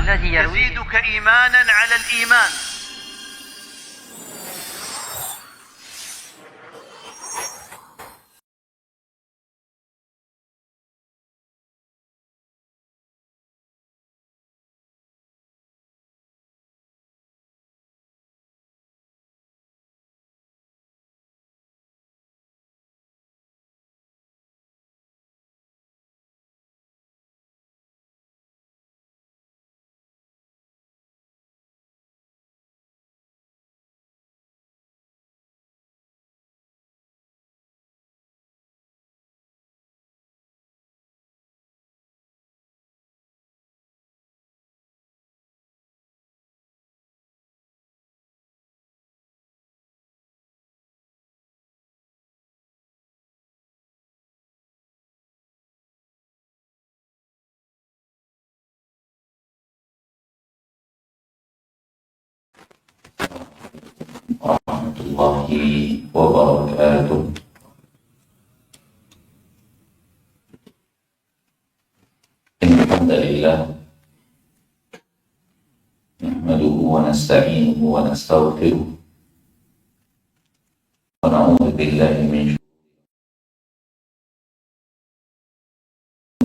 الذي يرويه يزيدك إيمانا على الإيمان. Warahmatullahi wabarakatuh. Alhamdulillah, nahmaduhu wa nasta'inuhu wa nastaghfiruh wa na'udzu billahi min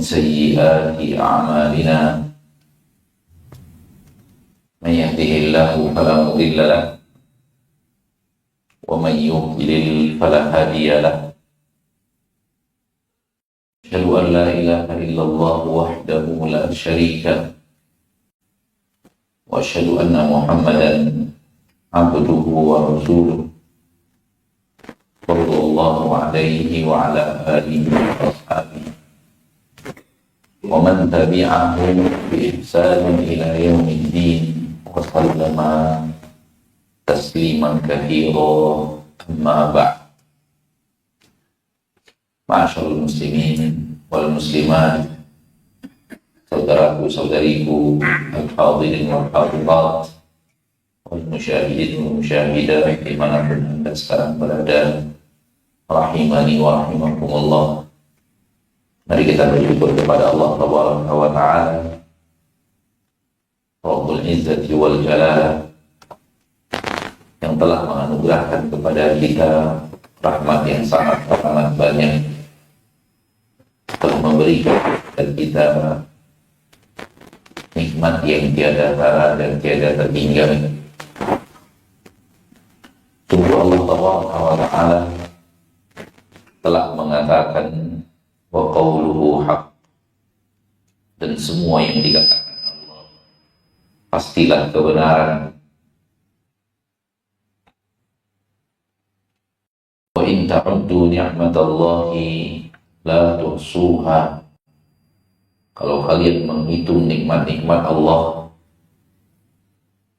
sayyiati a'malina. May yahdihillahu fala mudilla lahu wa man yudlil fala hadiya lahu. Asyhadu an la ilaha illallah wahdahu la syarika lahu wa asyhadu anna Muhammadan abduhu wa rasuluh sallallahu alaihi wa ala alihi wa ashabihi wa man tabi'ahum bi ihsanin ila yaumiddin wa sallama tasliman katsira. Amma ba'd. Ma'asyiral muslimin wal muslimat, saudaraku saudariku al-hadirin wal hadirat wal musyahidin wal musyahidat dimanapun anda sekarang berada, rahimani wa rahimakumullah. Mari kita bersyukur kepada Allah Tabaraka wa Ta'ala, Rabbul Izzati wal Jalal, yang telah menganugerahkan kepada kita rahmat yang sangat amat banyak, telah memberikan kepada kita nikmat yang tiada tara dan tiada terhingga. Sungguh Allah Taala telah mengatakan wa qawluhu haq, dan semua yang dikatakan Allah pastilah kebenaran. Wa in ta'uddu ni'matallahi la tuhsuha. Kalau kalian menghitung nikmat-nikmat Allah,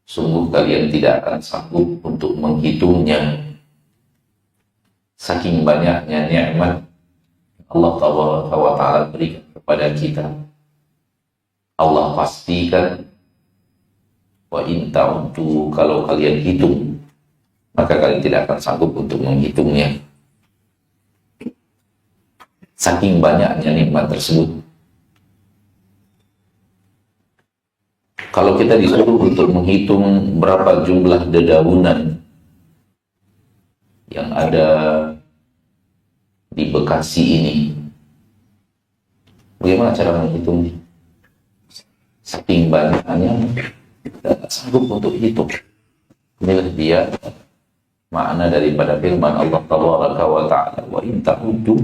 sungguh kalian tidak akan sanggup untuk menghitungnya. Saking banyaknya nikmat Allah Ta'ala berikan kepada kita. Allah pastikan, wa in ta'uddu, kalau kalian hitung, maka kalian tidak akan sanggup untuk menghitungnya. Saking banyaknya nikmat tersebut. Kalau kita disuruh untuk menghitung berapa jumlah dedaunan yang ada di Bekasi ini, bagaimana cara menghitungnya? Saking banyaknya, tidak sanggup untuk hitung. Inilah dia makna daripada firman Allah Tabaraka wa Ta'ala, wa in ta'uddu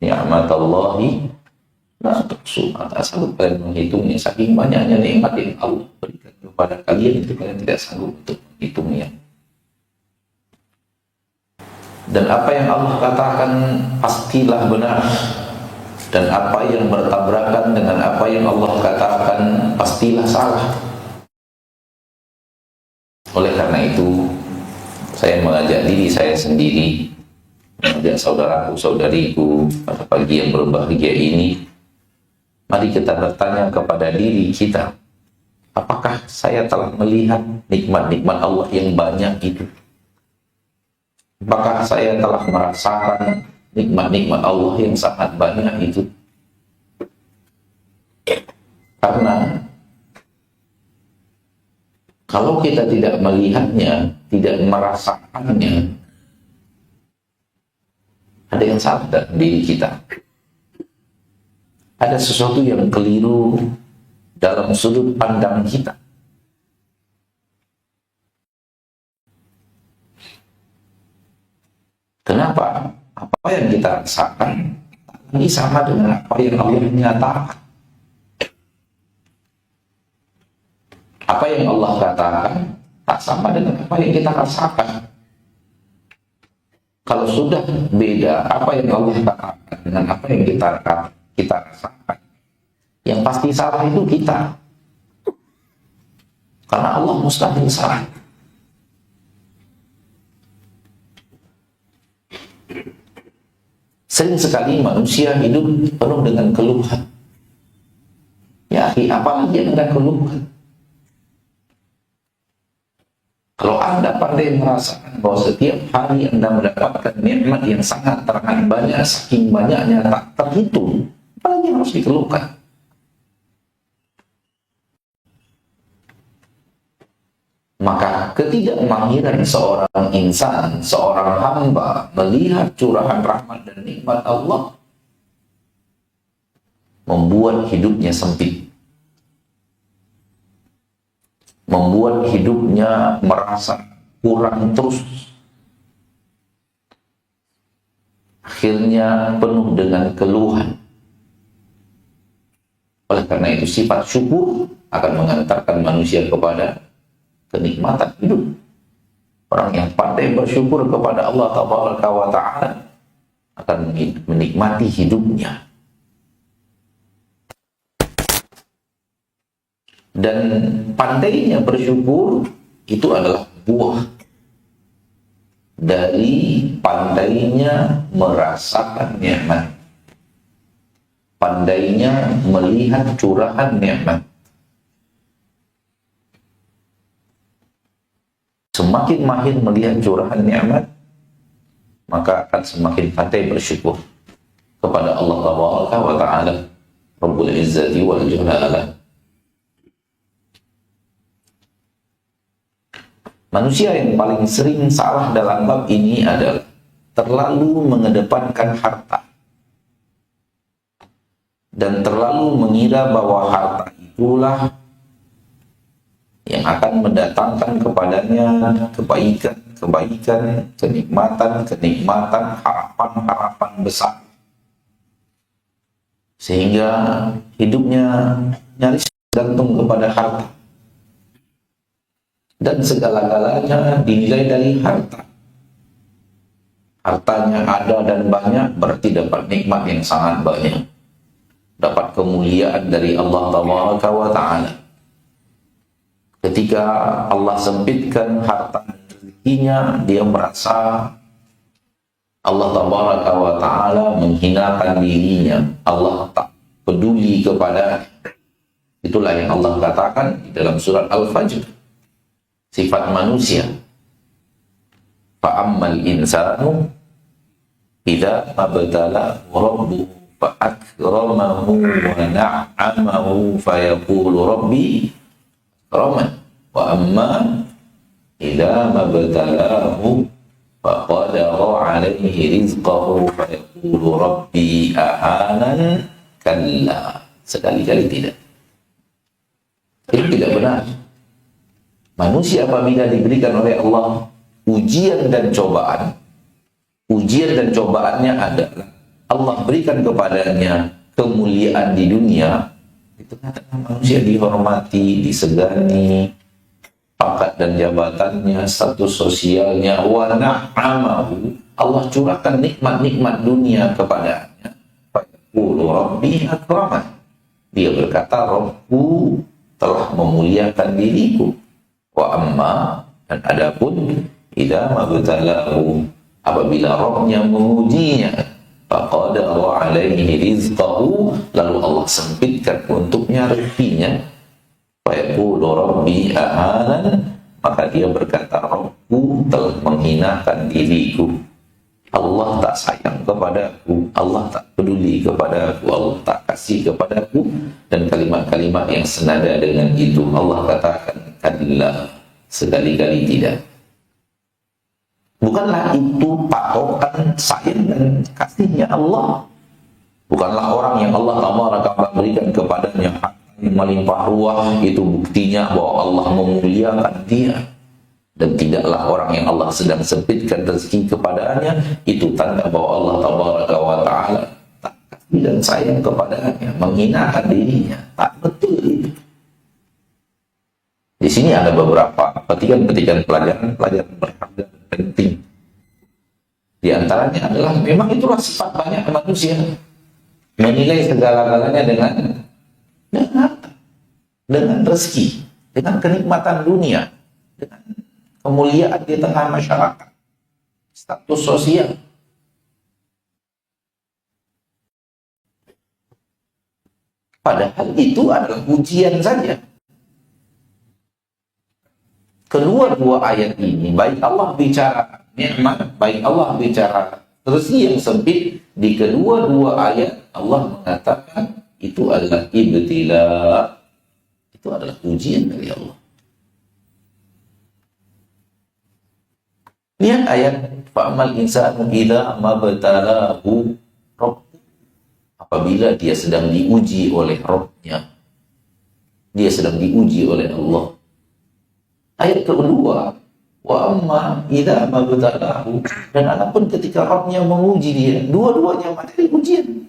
ni'matallahi la tuhsuha. Tak sanggup kalian menghitungnya. Saking banyaknya nikmat yang Allah berikan kepada kalian, itu kalian tidak sanggup untuk menghitungnya. Dan apa yang Allah katakan pastilah benar, dan apa yang bertabrakan dengan apa yang Allah katakan pastilah salah. Oleh karena itu, saya mengajak diri saya sendiri, mengajak saudaraku saudariku pada pagi yang berbahagia ini, mari kita bertanya kepada diri kita, apakah saya telah melihat nikmat-nikmat Allah yang banyak itu? Apakah saya telah merasakan nikmat-nikmat Allah yang sangat banyak itu? Karena Kalau kita tidak melihatnya, tidak merasakannya, ada yang salah dalam diri kita. Ada sesuatu yang keliru dalam sudut pandang kita. Kenapa? Apa yang kita rasakan ini sama dengan apa yang Allah nyatakan. Apa yang Allah katakan tak sama dengan apa yang kita rasakan. Kalau sudah beda apa yang Allah katakan dengan apa yang kita rasakan, yang pasti salah itu kita. Karena Allah mustahil salah. Sering sekali manusia hidup penuh dengan keluhan. Ya, apalagi yang Anda keluhkan? Kalau Anda pandai merasakan bahwa setiap hari Anda mendapatkan nikmat yang sangat teramat banyak, saking banyaknya tak terhitung, apalagi yang harus dikeluhkan? Maka ketidakmahiran seorang insan, seorang hamba melihat curahan rahmat dan nikmat Allah membuat hidupnya sempit, membuat hidupnya merasa kurang terus, akhirnya penuh dengan keluhan. Oleh karena itu sifat syukur akan mengantarkan manusia kepada kenikmatan hidup. Orang yang pandai bersyukur kepada Allah Tabaraka wa Ta'ala akan menikmati hidupnya. Dan pandainya bersyukur itu adalah buah dari pandainya merasakan nikmat, pandainya melihat curahan nikmat. Semakin mahir melihat curahan nikmat, maka akan semakin pandai bersyukur kepada Allah Tabaraka wa Ta'ala Rabbul Izzati wal Jalala. Manusia yang paling sering salah dalam bab ini adalah terlalu mengedepankan harta dan terlalu mengira bahwa harta itulah yang akan mendatangkan kepadanya kebaikan, kenikmatan, harapan besar. Sehingga hidupnya nyaris gantung kepada harta. Dan segala-galanya dinilai dari harta. Hartanya ada dan banyak berarti dapat nikmat yang sangat banyak. Dapat kemuliaan dari Allah Tabaraka wa Ta'ala. Ketika Allah sempitkan harta dan rezekinya, dia merasa Allah Tabaraka wa Ta'ala menghinakan dirinya. Allah tak peduli kepada. Itulah yang Allah katakan di dalam surat Al-Fajr. Sifat manusia. Fa'ammal insanu idza mabtalahu rabbuhu fa'akramahu wa na'amahu fayaqulu rabbi akraman wa amma idza mabtalahu faqadara alaihi rizqahu fayaqulu rabbi ahanan. Kalla, sekali-kali tidak. Itu tidak benar. Manusia apabila diberikan oleh Allah ujian dan cobaannya adalah Allah berikan kepadanya kemuliaan di dunia, itu katakan manusia dihormati, disegani, pangkat dan jabatannya, status sosialnya, wa na'amahu, Allah curahkan nikmat-nikmat dunia kepadanya. Fayaqulu rabbi akraman, dia berkata, Rabbku telah memuliakan diriku. Wa amma, dan adapun idza mabtalahu, apabila Rabbnya mengujinya, faqadara alaihi rizqahu, lalu Allah sempitkan untuknya rezekinya, fayaqulu rabbi ahanan, maka dia berkata, Rabbku telah menghinakan diriku. Allah tak sayang kepadaku, Allah tak peduli kepadaku, Allah tak kasih kepadaku, dan kalimat-kalimat yang senada dengan itu. Allah katakan, kalla, Sekali-kali tidak. Bukanlah itu patokan sayang dan kasihnya Allah. Bukanlah orang yang Allah Ta'ala berikan kepadanya yang melimpah ruah itu buktinya bahwa Allah memuliakan dia. Dan tidaklah orang yang Allah sedang sempitkan rezeki kepadanya itu tanda bahwa Allah Ta'ala tak kasih dan sayang kepadanya, menghinakan dirinya. Tak betul itu. Di sini ada beberapa petikan-petikan pelajaran berharga penting. Di antaranya adalah memang itulah sifat banyak manusia, menilai segala-galanya dengan rezeki, dengan kenikmatan dunia, dengan kemuliaan di tengah masyarakat, status sosial. Padahal itu adalah ujian saja. Kedua-dua ayat ini, baik Allah bicara nikmat, baik Allah bicara rezeki yang sempit, di kedua-dua ayat Allah mengatakan itu adalah ibtila, itu adalah ujian dari Allah. Lihat ayat fa'amal insanu idza mabtalahu rabb, apabila dia sedang diuji oleh Rabb-nya, dia sedang diuji oleh Allah. Ayat kedua, wa amma idza mabtalahu, dan adapun ketika Rabb-nya menguji dia, dua-duanya materi ujian.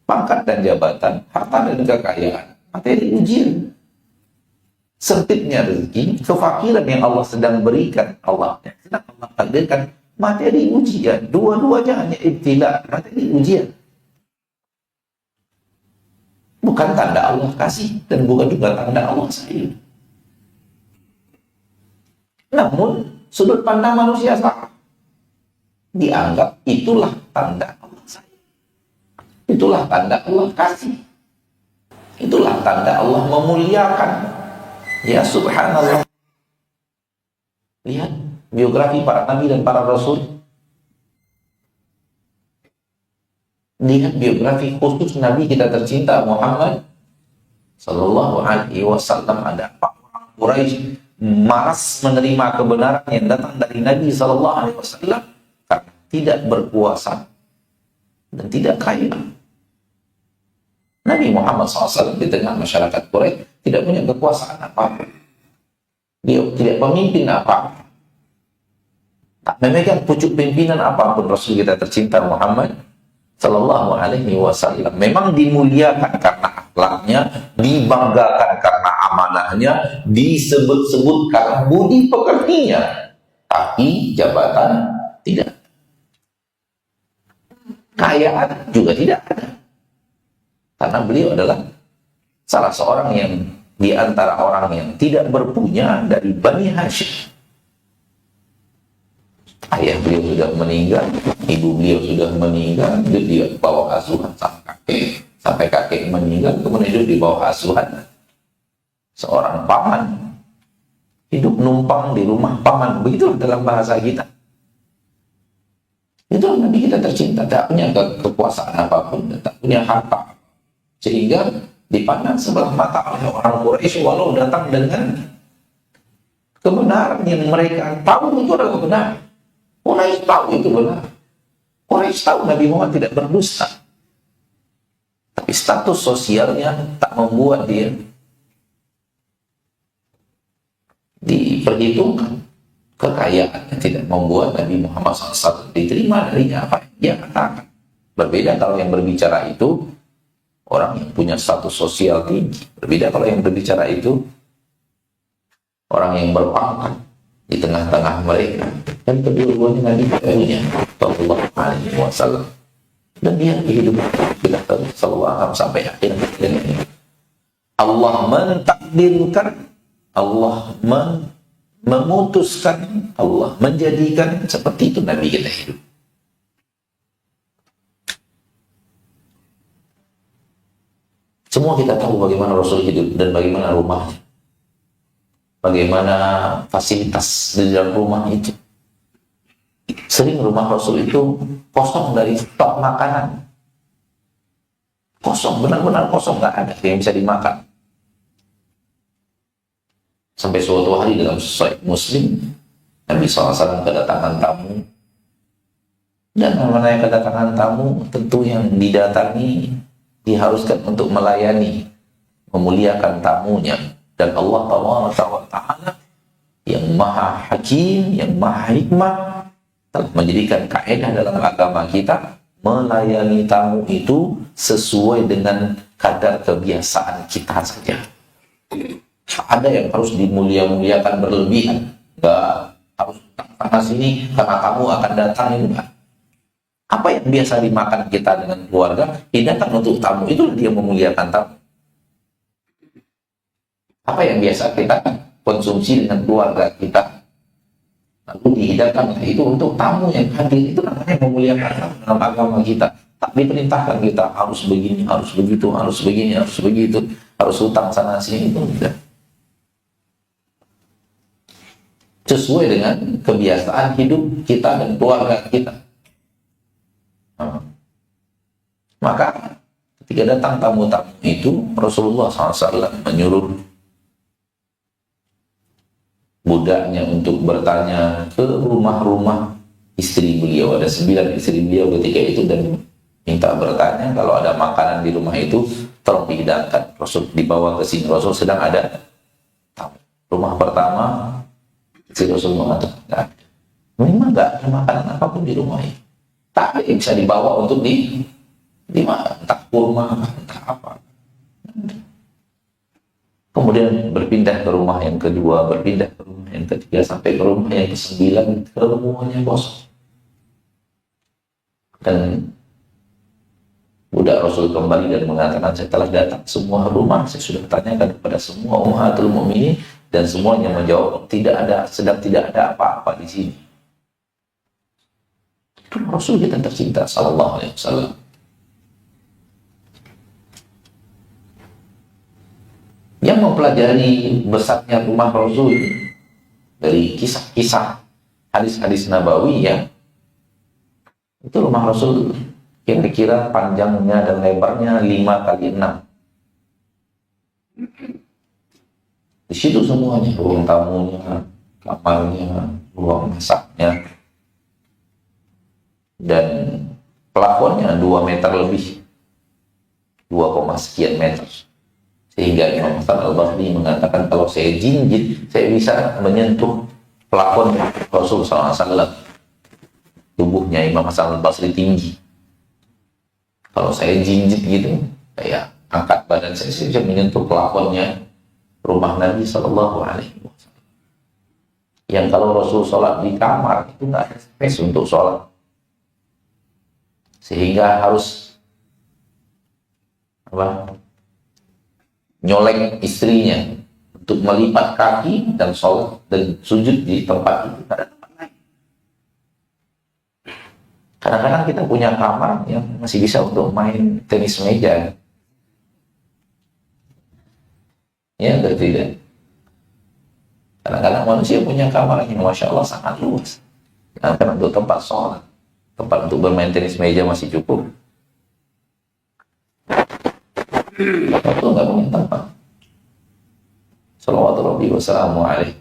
Pangkat dan jabatan, harta dan kekayaan, materi ujian. Sempitnya rezeki, kefakiran yang Allah sedang berikan, Allah sedang Allah takdirkan, materi ujian. Dua-duanya hanya ibtila, materi ujian. Bukan tanda Allah kasih dan bukan juga tanda Allah sayang. Namun sudut pandang manusia salah. Dianggap itulah tanda Allah sayang. Itulah tanda Allah kasih. Itulah tanda Allah memuliakan. Ya subhanallah. Lihat biografi para nabi dan para rasul. Lihat biografi khusus Nabi kita tercinta Muhammad Sallallahu Alaihi Wasallam. Ada orang Quraisy malas menerima kebenaran yang datang dari Nabi Sallallahu Alaihi Wasallam karena tidak berkuasa dan tidak kaya. Nabi Muhammad SAW di tengah masyarakat Quraisy tidak punya kekuasaan apapun. Dia tidak pemimpin apa-apa. Tak memegang pucuk pimpinan apapun. Rasul kita tercinta Muhammad Sallallahu Alaihi Wasallam memang dimuliakan karena akhlaknya, dibanggakan karena amanahnya, disebut-sebut karena budi pekertinya, tapi jabatan tidak, kekayaan juga tidak ada, karena beliau adalah salah seorang yang di antara orang yang tidak berpunya dari Bani Hashim. Ayah beliau sudah meninggal, ibu beliau sudah meninggal, hidup di bawah asuhan sampai kakek meninggal, kemudian hidup di bawah asuhan seorang paman, hidup numpang di rumah paman. Begitulah dalam bahasa kita. Itu Nabi kita tercinta, tak punya kekuasaan apapun, tak punya harta, sehingga dipandang sebelah mata oleh orang Quraisy walau datang dengan kebenaran yang mereka tahu itu adalah benar. Quraisy tahu itu benar. Quraisy tahu Nabi Muhammad tidak berdusta. Tapi status sosialnya tak membuat dia diperhitungkan. Kekayaannya tidak membuat Nabi Muhammad SAW diterima darinya apa yang dia katakan. Berbeda kalau yang berbicara itu orang yang punya status sosial tinggi. Berbeda kalau yang berbicara itu orang yang berpangkat di tengah-tengah mereka. Dan kedua-duanya Nabi punya Sallallahu Alaihi Wasallam, dan dia hidup sudah terus Sallallahu sampai akhir ini. Allah mentakdirkan, Allah memutuskan, Allah menjadikan seperti itu Nabi kita hidup. Semua kita tahu bagaimana Rasul hidup dan bagaimana rumahnya, bagaimana fasilitas di dalam rumah itu. Sering rumah Rasul itu kosong dari stok makanan. Kosong, benar-benar kosong, nggak ada yang bisa dimakan. Sampai suatu hari dalam Sahih Muslim, Nabi SAW kedatangan tamu. Dan namanya kedatangan tamu, tentu yang didatangi diharuskan untuk melayani, memuliakan tamunya. Dan Allah Ta'ala yang maha hakim, yang maha hikmah, telah menjadikan kaidah dalam agama kita, melayani tamu itu sesuai dengan kadar kebiasaan kita saja. Ada yang harus dimulia-muliakan berlebihan, nggak harus sana sini karena kamu akan datang, enggak. Apa yang biasa dimakan kita dengan keluarga, datang untuk tamu, itu dia memuliakan tamu. Apa yang biasa kita konsumsi dengan keluarga kita, lalu dihidangkan itu untuk tamu yang hadir, itu namanya memuliakan tamu dalam agama kita. Tak diperintahkan kita harus begini, harus begitu, harus begini, harus begitu, harus hutang sana sini, itu tidak. Sesuai dengan kebiasaan hidup kita dan keluarga kita. Maka ketika datang tamu-tamu itu, Rasulullah SAW menyuruh budaknya untuk bertanya ke rumah-rumah istri beliau. Ada 9 istri beliau ketika itu, dan minta bertanya kalau ada makanan di rumah itu tolong dihidangkan. Rasul dibawa ke sini, Rasul sedang ada tamu. Rumah pertama, si Rasul mengatakan, memang nggak ada makanan apapun di rumah ini. Tak ada yang bisa dibawa untuk dimakan, entah kurma, entah apa. Kemudian berpindah ke rumah yang kedua, berpindah ke rumah yang ketiga, sampai ke rumah yang ke-9, semuanya kosong. Dan budak Rasul kembali dan mengatakan, saya telah datang semua rumah, saya sudah tanyakan kepada semua ummahatul mukminin, dan semuanya menjawab tidak ada apa-apa di sini. Itu Rasul kita tercinta sallallahu alaihi wasallam. Yang mempelajari besarnya rumah Rasul dari kisah-kisah hadis-hadis Nabawi, ya, itu rumah Rasul kira-kira panjangnya dan lebarnya 5x6. Di situ semuanya, ruang tamunya, kamarnya, ruang masaknya, dan plafonnya 2 meter lebih, 2, sekian meter. Sehingga Imam Hasan Al-Basri mengatakan, kalau saya jinjit, saya bisa menyentuh plafon Rasul SAW. Tubuhnya Imam Hasan Al-Basri tinggi. Kalau saya jinjit gitu, saya angkat badan saya bisa menyentuh plafonnya rumah Nabi Sallallahu Alaihi Wasallam. Yang kalau Rasul sholat di kamar, itu nggak ada space untuk sholat. Sehingga harus nyolek istrinya untuk melipat kaki dan sholat dan sujud di tempat itu. Ada tempat lain. Kadang-kadang kita punya kamar yang masih bisa untuk main tenis meja. Ya, atau tidak? Kadang-kadang manusia punya kamar yang Masya Allah sangat luas. Kadang-kadang untuk tempat sholat, tempat untuk bermain tenis meja masih cukup. Itu nggak punya tempat. Salawatu Rabbi wa salamu alaihi.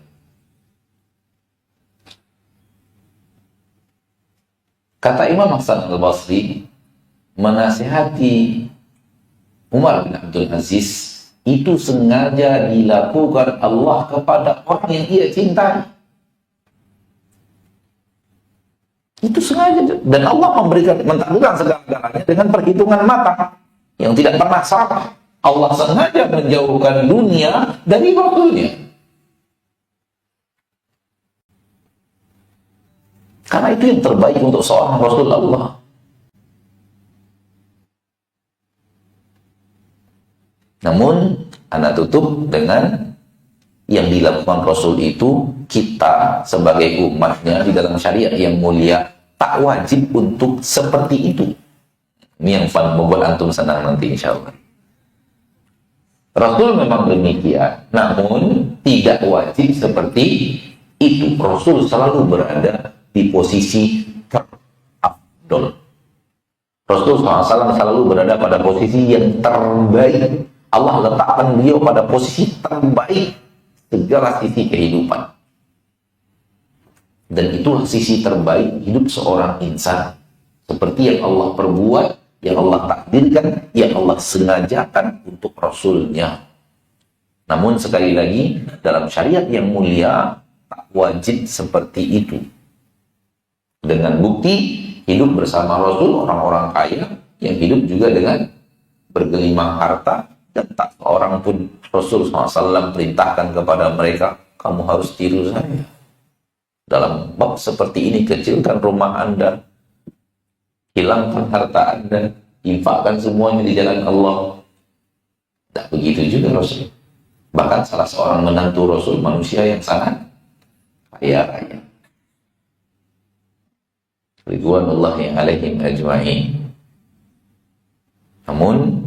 Kata Imam Hasan Al-Basri, menasihati Umar bin Abdul Aziz itu sengaja dilakukan Allah kepada orang yang ia cintai. Itu sengaja, dan Allah mentakdirkan segala-galanya dengan perhitungan matang yang tidak pernah salah. Allah sengaja menjauhkan dunia dari Rasulnya. Karena itu yang terbaik untuk seorang Rasul Allah. Namun, Anda tutup dengan yang dilakukan Rasul itu, kita sebagai umatnya di dalam syariat yang mulia tak wajib untuk seperti itu. Ini yang membuat antum senang nanti insya Allah. Rasul memang demikian, namun tidak wajib seperti itu. Rasul selalu berada di posisi terafdol. Rasul SAW selalu berada pada posisi yang terbaik. Allah letakkan beliau pada posisi terbaik segala sisi kehidupan. Dan itulah sisi terbaik hidup seorang insan. Seperti yang Allah perbuat, yang Allah takdirkan, yang Allah sengajakan untuk Rasulnya. Namun sekali lagi, dalam syariat yang mulia, tak wajib seperti itu. Dengan bukti, hidup bersama Rasul, orang-orang kaya, yang hidup juga dengan bergelimang harta, dan tak seorang pun Rasul SAW perintahkan kepada mereka, kamu harus tiru saya. Dalam bab seperti ini, kecilkan rumah Anda, hilangkan harta Anda, infakkan semuanya di jalan Allah. Tak begitu juga Rasul. Bahkan salah seorang menantu Rasul, manusia yang sangat kaya raya. Ridwanullahi alaihim ajma'in. Namun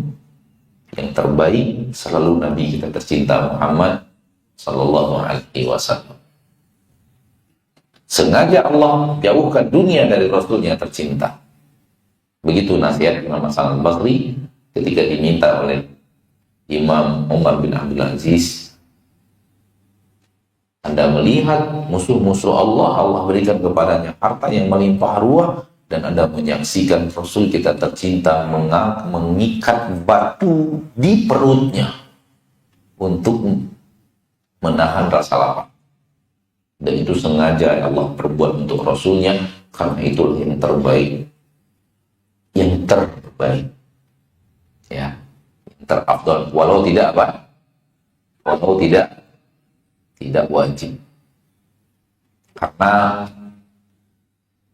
yang terbaik selalu Nabi kita tercinta Muhammad sallallahu alaihi wasallam. Sengaja Allah jauhkan dunia dari Rasulnya tercinta. Begitu nasihat Imam Hasan al-Basri ketika diminta oleh Imam Umar bin Abdul Aziz, Anda melihat musuh-musuh Allah, Allah berikan kepadanya harta yang melimpah ruah, dan Anda menyaksikan Rasul kita tercinta mengikat batu di perutnya untuk menahan rasa lapar. Dan itu sengaja Allah perbuat untuk Rasulnya, karena itulah yang terbaik. Yang terbaik. Ya. Terafdal. Walau tidak apa? Walau tidak wajib. Karena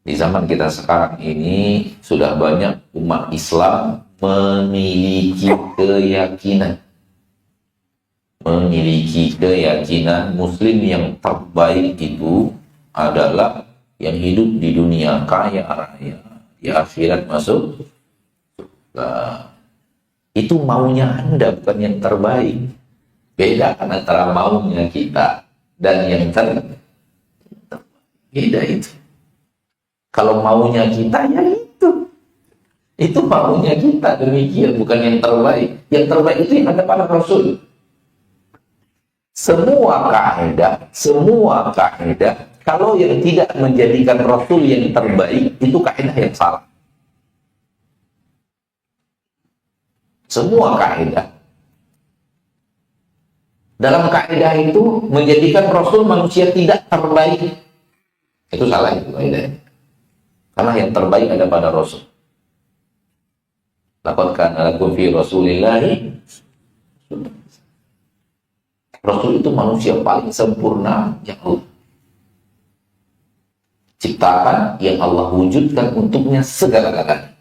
di zaman kita sekarang ini sudah banyak umat Islam memiliki keyakinan Muslim yang terbaik itu adalah yang hidup di dunia kaya raya, di akhirat masuk surga. Itu maunya Anda, bukan yang terbaik. Bedakan antara maunya kita dan yang terbaik. Beda itu. Kalau maunya kita, ya itu. Itu maunya kita, demikian, bukan yang terbaik. Yang terbaik itu yang ada pada Rasul. Semua kaidah, kalau yang tidak menjadikan Rasul yang terbaik, itu kaidah yang salah. Semua kaidah. Dalam kaidah itu, menjadikan Rasul manusia tidak terbaik. Itu salah itu kaidahnya. Karena yang terbaik ada pada Rasul. Laqad kana lakum fi Rasulillahi. Rasul itu manusia paling sempurna yang Allah ciptakan, yang Allah wujudkan untuknya segala-galanya.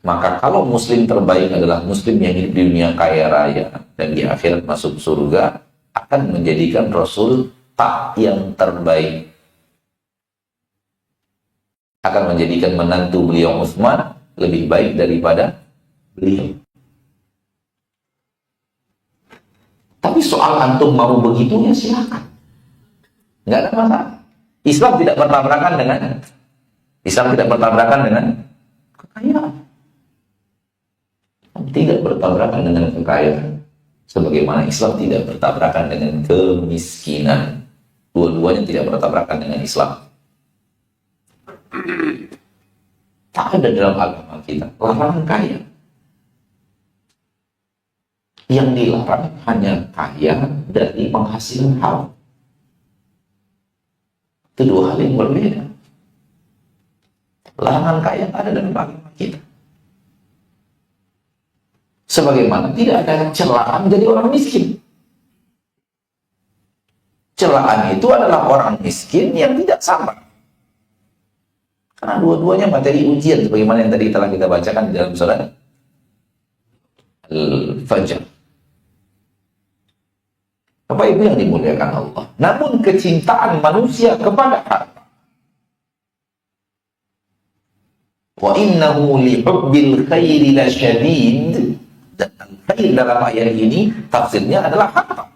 Maka kalau Muslim terbaik adalah Muslim yang hidup di dunia kaya raya dan di akhirat masuk surga, akan menjadikan Rasul tak yang terbaik. Akan menjadikan menantu beliau Utsman lebih baik daripada beliau. Tapi soal antum mau begitu, ya silakan. Nggak ada masalah. Islam tidak bertabrakan dengan kekayaan. Tidak bertabrakan dengan kekayaan. Sebagaimana Islam tidak bertabrakan dengan kemiskinan. Dua-duanya tidak bertabrakan dengan Islam. Tak ada dalam agama kita larangan kaya. Yang dilarang hanya kaya dari penghasilan haram. Itu dua hal yang berbeda. Larangan kaya ada dalam agama kita. Sebagaimana tidak ada celaan jadi orang miskin. Celaan itu adalah orang miskin yang tidak sabar. Karena dua-duanya materi ujian, sebagaimana yang tadi telah kita bacakan di dalam surat Al-Fajr. Bapak Ibu yang dimuliakan Allah. Namun kecintaan manusia kepada harta, wa innahu li hubbil khairi lasyadid, dan khair dalam ayat ini tafsirnya adalah harta.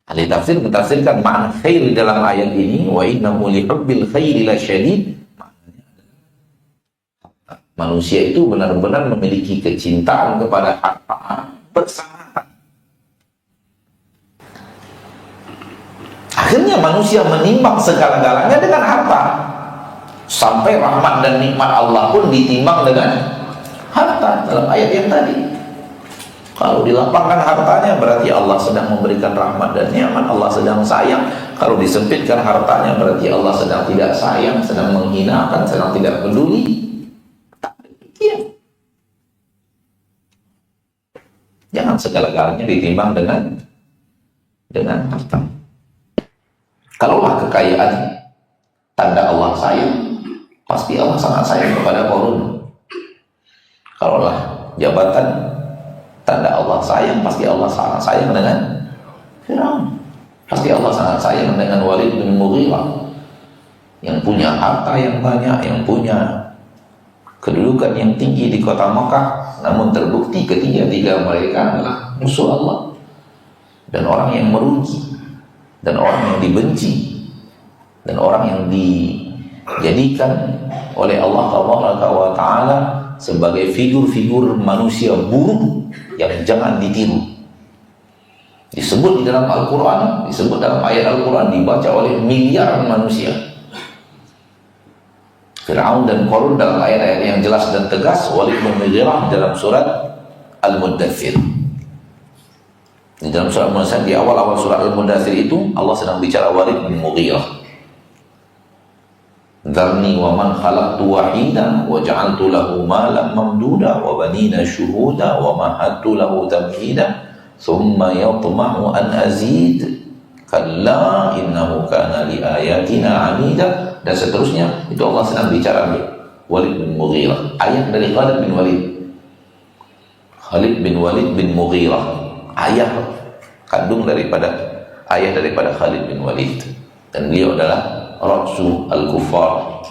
Ahli tafsir mentafsirkan makna khair dalam ayat ini, wa innahu li hubbil khairi lasyadid. Manusia itu benar-benar memiliki kecintaan kepada harta bersangat. Akhirnya manusia menimbang segala-galanya dengan harta. Sampai rahmat dan nikmat Allah pun ditimbang dengan harta dalam ayat yang tadi. Kalau dilapangkan hartanya berarti Allah sedang memberikan rahmat dan nikmat, Allah sedang sayang. Kalau disempitkan hartanya berarti Allah sedang tidak sayang, sedang menghinakan, sedang tidak peduli. Tak demikian. Jangan segala-galanya ditimbang dengan harta. Kalaulah kekayaan tanda Allah sayang, pasti Allah sangat sayang kepada Qarun. Kalaulah jabatan tanda Allah sayang, pasti Allah sangat sayang dengan Firaun. Pasti Allah sangat sayang dengan Walid bin Mughirah yang punya harta yang banyak, yang punya kedudukan yang tinggi di kota Makkah, namun terbukti ketiga-tiga mereka adalah musuh Allah dan orang yang merugi dan orang yang dibenci dan orang yang dijadikan oleh Allah Taala sebagai figur-figur manusia buruk yang jangan ditiru. Disebut di dalam Al-Quran, disebut dalam ayat Al-Quran, dibaca oleh miliaran manusia. Fir'aun dan Qarun dalam ayat-ayat yang jelas dan tegas, Walid bin Mughirah dalam surat Al-Muddathir. Di dalam surat Al-Muddathir, di awal-awal surat Al-Muddathir itu Allah sedang bicara Walid bin Mughirah. Dzarni wa man khalaqtu wahida wa ja'altu lahu malan mamduda wa banina syuhuda wa mahattu lahu tamhida thumma yatma'u an azid kalla innahu kana li ayatina 'anida, dan seterusnya. Itu Allah sedang bicara Walid bin Mughirah. Ayat dari Khalid bin Walid. Khalid bin Walid bin Mughirah, ayah kandung daripada Khalid bin Walid, dan beliau adalah Rasul Al-Kufar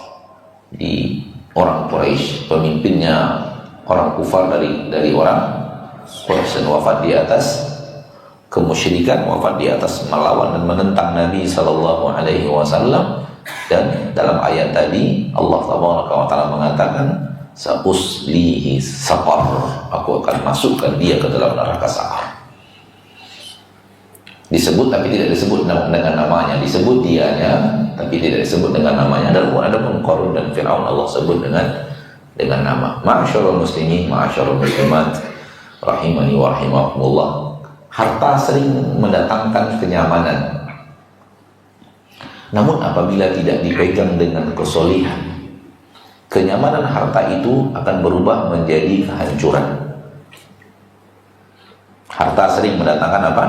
di orang Quraisy, pemimpinnya orang kufar dari orang Quraisy, dan wafat di atas kemusyrikan, wafat di atas melawan dan menentang Nabi sallallahu alaihi wasallam. Dan dalam ayat tadi Allah Taala mengatakan sa'uslihi saqar, aku akan masukkan dia ke dalam neraka saqar. Disebut tapi tidak disebut dengan namanya, disebut dianya tapi tidak disebut dengan namanya. Dan adapun Qarun dan Firaun Allah sebut dengan nama. Ma'asyarul muslimin, ma'asyarul muslimat, rahimani wa rahimakumullah. Harta sering mendatangkan kenyamanan. Namun apabila tidak dipegang dengan kesolihan, kenyamanan harta itu akan berubah menjadi kehancuran. Harta sering mendatangkan apa?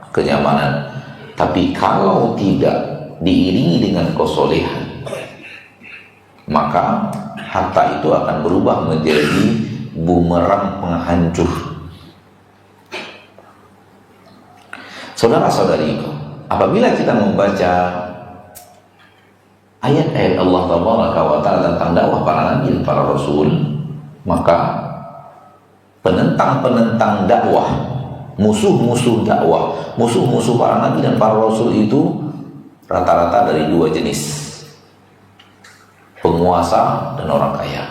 Kenyamanan. Tapi kalau tidak diiringi dengan kesolehan, maka harta itu akan berubah menjadi bumerang penghancur. Saudara-saudariku, apabila kita membaca ayat-ayat Allah Taala tentang dakwah para nabi dan para rasul, maka penentang-penentang dakwah, musuh-musuh dakwah, musuh-musuh para nabi dan para rasul itu rata-rata dari dua jenis: penguasa dan orang kaya.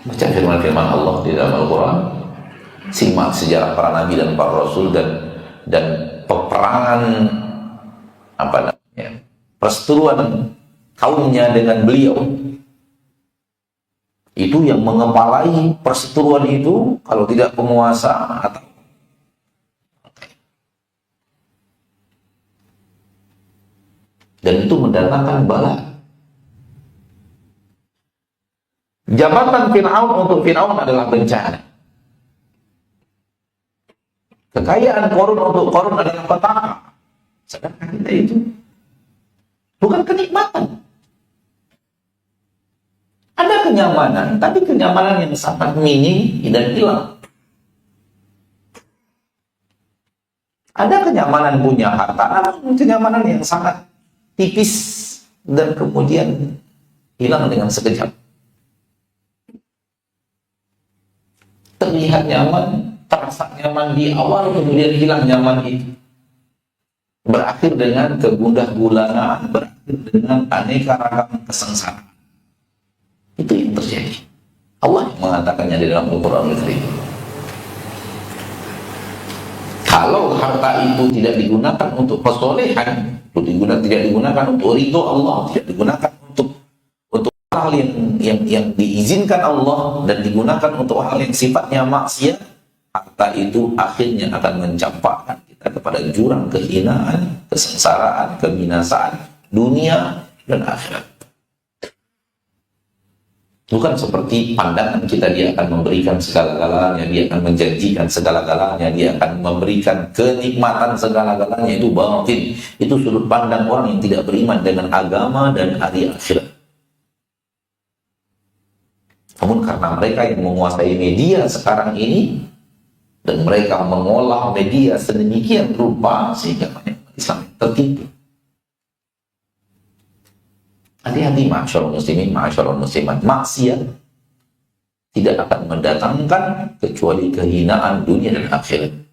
Baca firman-firman Allah di dalam Al-Quran, simak sejarah para nabi dan para rasul, dan peperangan perseteruan kaumnya dengan beliau. Itu yang mengepalai perseteruan itu, kalau tidak penguasa atau dan itu mendatangkan bala. Jabatan Fir'aun untuk Fir'aun adalah bencana. Kekayaan Qarun untuk Qarun adalah petaka. Sedangkan kita itu bukan kenikmatan. Ada kenyamanan, tapi kenyamanan yang sangat minim dan hilang. Ada kenyamanan punya harta, namun kenyamanan yang sangat tipis dan kemudian hilang dengan sekejap. Terlihat nyaman, terasa nyaman di awal, kemudian hilang nyaman itu. Berakhir dengan kegundah gulanaan, berakhir dengan aneka ragam kesengsaraan. Itu yang terjadi. Allah yang mengatakannya di dalam Al-Quran Al-Karim. Kalau harta itu tidak digunakan untuk kesolehan, tidak digunakan untuk ridho Allah, tidak digunakan untuk hal yang diizinkan Allah dan digunakan untuk hal yang sifatnya maksiat, harta itu akhirnya akan mencampakkan kita kepada jurang kehinaan, kesengsaraan, kebinasaan dunia dan akhirat. Bukan seperti pandangan kita, dia akan memberikan segala-galanya, dia akan menjanjikan segala-galanya, dia akan memberikan kenikmatan segala-galanya. Itu batin, itu sudut pandang orang yang tidak beriman dengan agama dan hari akhirat. Namun karena mereka yang menguasai media sekarang ini, dan mereka mengolah media sedemikian rupa, sehingga banyak Islam tertipu. Hati-hati ma'asyarul muslimin, ma'asyarul muslimat. Maksiat tidak akan mendatangkan kecuali kehinaan dunia dan akhirat.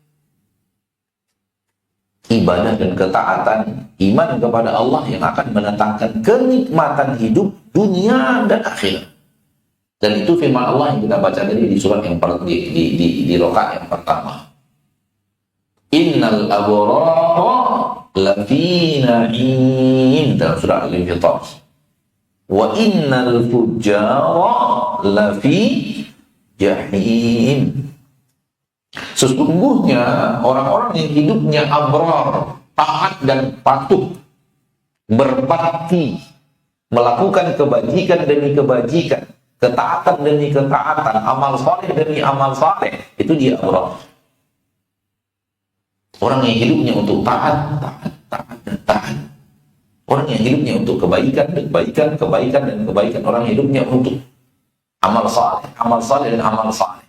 Ibadah dan ketaatan, iman kepada Allah yang akan mendatangkan kenikmatan hidup dunia dan akhirat. Dan itu firman Allah yang kita baca tadi di surat yang di rakaat yang pertama. Innal abrara lafi na'im, dalam surah Al-Infitar. Wa innal fujjara lafi jahim. Sesungguhnya orang-orang yang hidupnya abrar, taat dan patuh, berbakti, melakukan kebajikan demi kebajikan, ketaatan demi ketaatan, amal saleh demi amal saleh, itu dia abrar. Orang yang hidupnya untuk taat dan taat. Orang yang hidupnya untuk kebaikan, dan kebaikan. Orang yang hidupnya untuk amal saleh dan amal saleh.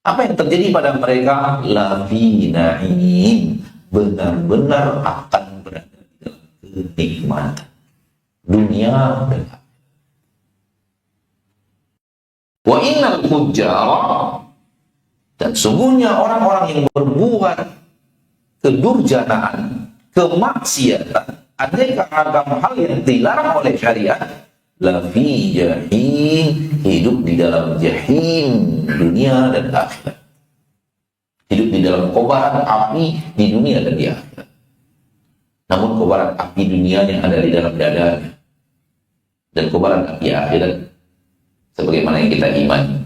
Apa yang terjadi pada mereka? Lafi na'im, benar-benar akan berada di dalam kenikmatan dunia dan akhirat. Wa innal fujjara, dan sungguhnya orang-orang yang berbuat kedurjanaan, kemaksiatan, aneka ragam hal yang dilarang oleh syariat, lafi jahim, hidup di dalam jahim dunia dan akhirat. Hidup di dalam kobaran api di dunia dan di akhirat. Namun kobaran api dunia yang ada di dalam dadanya dan kobaran api akhirat sebagaimana yang kita imani.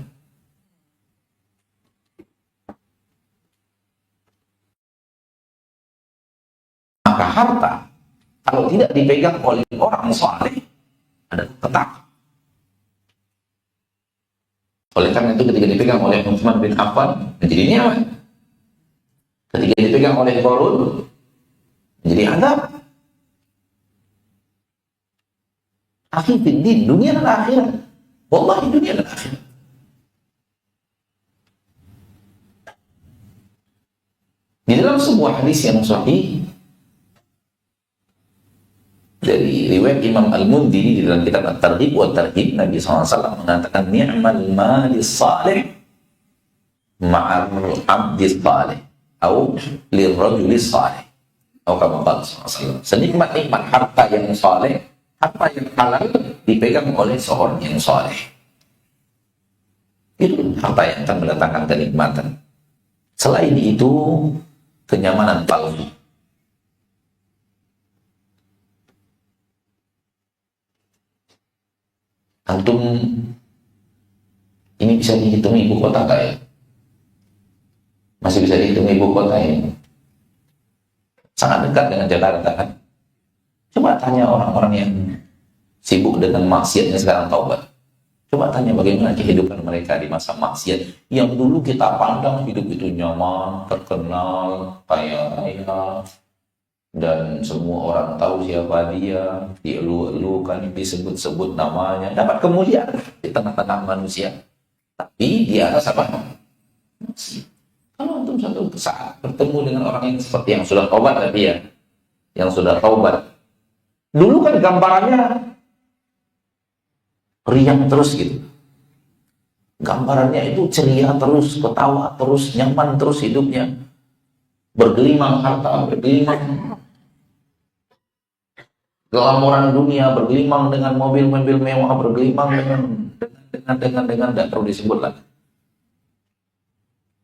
Maka harta kalau tidak dipegang oleh orang saleh ada petaka. Oleh karena itu ketika dipegang oleh Utsman bin Affan menjadi nikmat. Ketika dipegang oleh Qarun menjadi azab. Akhi fiddin, dunia dan akhirat. Wallahi dunia dan akhirat. Di dalam sebuah hadis yang sahih dari riwayat Imam Al-Mundhiri di dalam kitab At-Targhib wa Tarhib, Nabi SAW mengatakan ni'mal malis salih ma'al abdis salih atau lirrajulis salih, atau kama qala SAW, senikmat-nikmat harta yang saleh, harta yang halal dipegang oleh seorang yang saleh. Itu harta yang akan mendatangkan kenikmatan. Selain itu, kenyamanan palsu. Antum ini bisa dihitung ibu kota nggak ya? Masih bisa dihitung ibu kota ini? Sangat dekat dengan Jakarta kan? Coba tanya orang-orang yang sibuk dengan maksiatnya sekarang taubat. Coba tanya bagaimana kehidupan mereka di masa maksiat yang dulu kita pandang hidup itu nyaman, terkenal, kaya raya, dan semua orang tahu siapa dia, dielu-elukan, disebut-sebut namanya, dapat kemuliaan di tengah-tengah manusia. Tapi di atas apa? Kalau antum satu saat bertemu dengan orang yang seperti yang sudah taubat tadi ya, yang sudah taubat, dulu kan gambarannya riang terus gitu. Gambarannya itu ceria terus, ketawa terus, nyaman terus hidupnya. Bergelimang harta, bergelimang gelamoran dunia, bergelimang dengan mobil-mobil mewah, bergelimang dengan tidak perlu disebut lagi.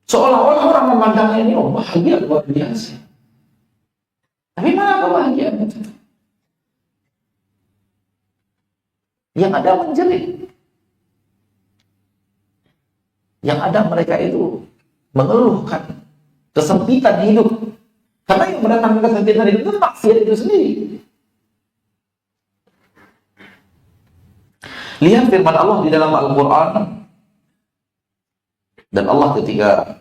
Seolah-olah orang memandangnya ini bahagia luar biasa. Tapi mana kebahagiaan itu? Yang ada menjerit. Yang ada mereka itu mengeluhkan kesempitan hidup. Karena yang mendatangkan kesempitan hidup itu maksiat itu sendiri. Lihat firman Allah di dalam Al-Quran. Dan Allah ketika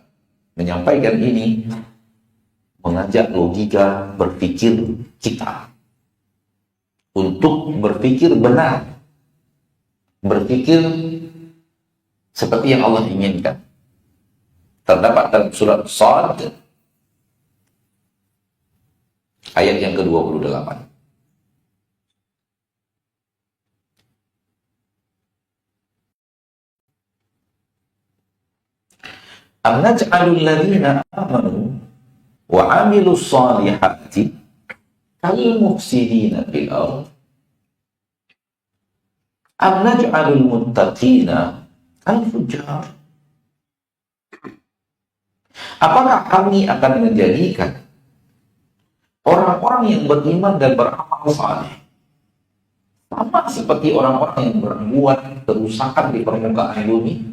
menyampaikan ini, mengajak logika berpikir kita untuk berpikir benar, berpikir seperti yang Allah inginkan. Terdapat dalam surat Shad ayat yang ke-28. Am naj'alul ladzina amanu wa 'amilus shalihati kal mufsidina fil ardh am naj'alul muttaqina kal fujjar. Apakah kami akan menjadikan orang-orang yang beriman dan beramal saleh sama seperti orang-orang yang berbuat kerusakan di permukaan bumi?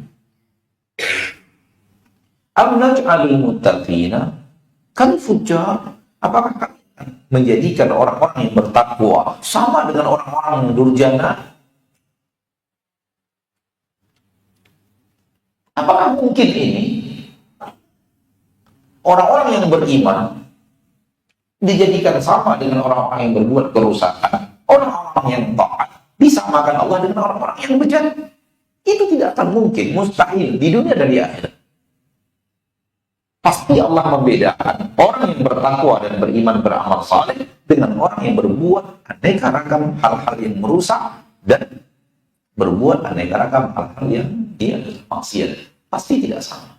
Am naj'alul muttaqina kal fujjar. Apakah kami akan menjadikan orang-orang yang bertakwa sama dengan orang-orang yang durjana? Apakah mungkin ini orang-orang yang beriman dijadikan sama dengan orang-orang yang berbuat kerusakan, orang-orang yang taat disamakan Allah dengan orang-orang yang bejat? Itu tidak akan mungkin, mustahil di dunia dan di akhirat. Pasti Allah membedakan orang yang bertakwa dan beriman beramal saleh dengan orang yang berbuat aneka ragam hal-hal yang merusak dan berbuat aneka ragam hal-hal yang dia maksiat. Pasti tidak sama.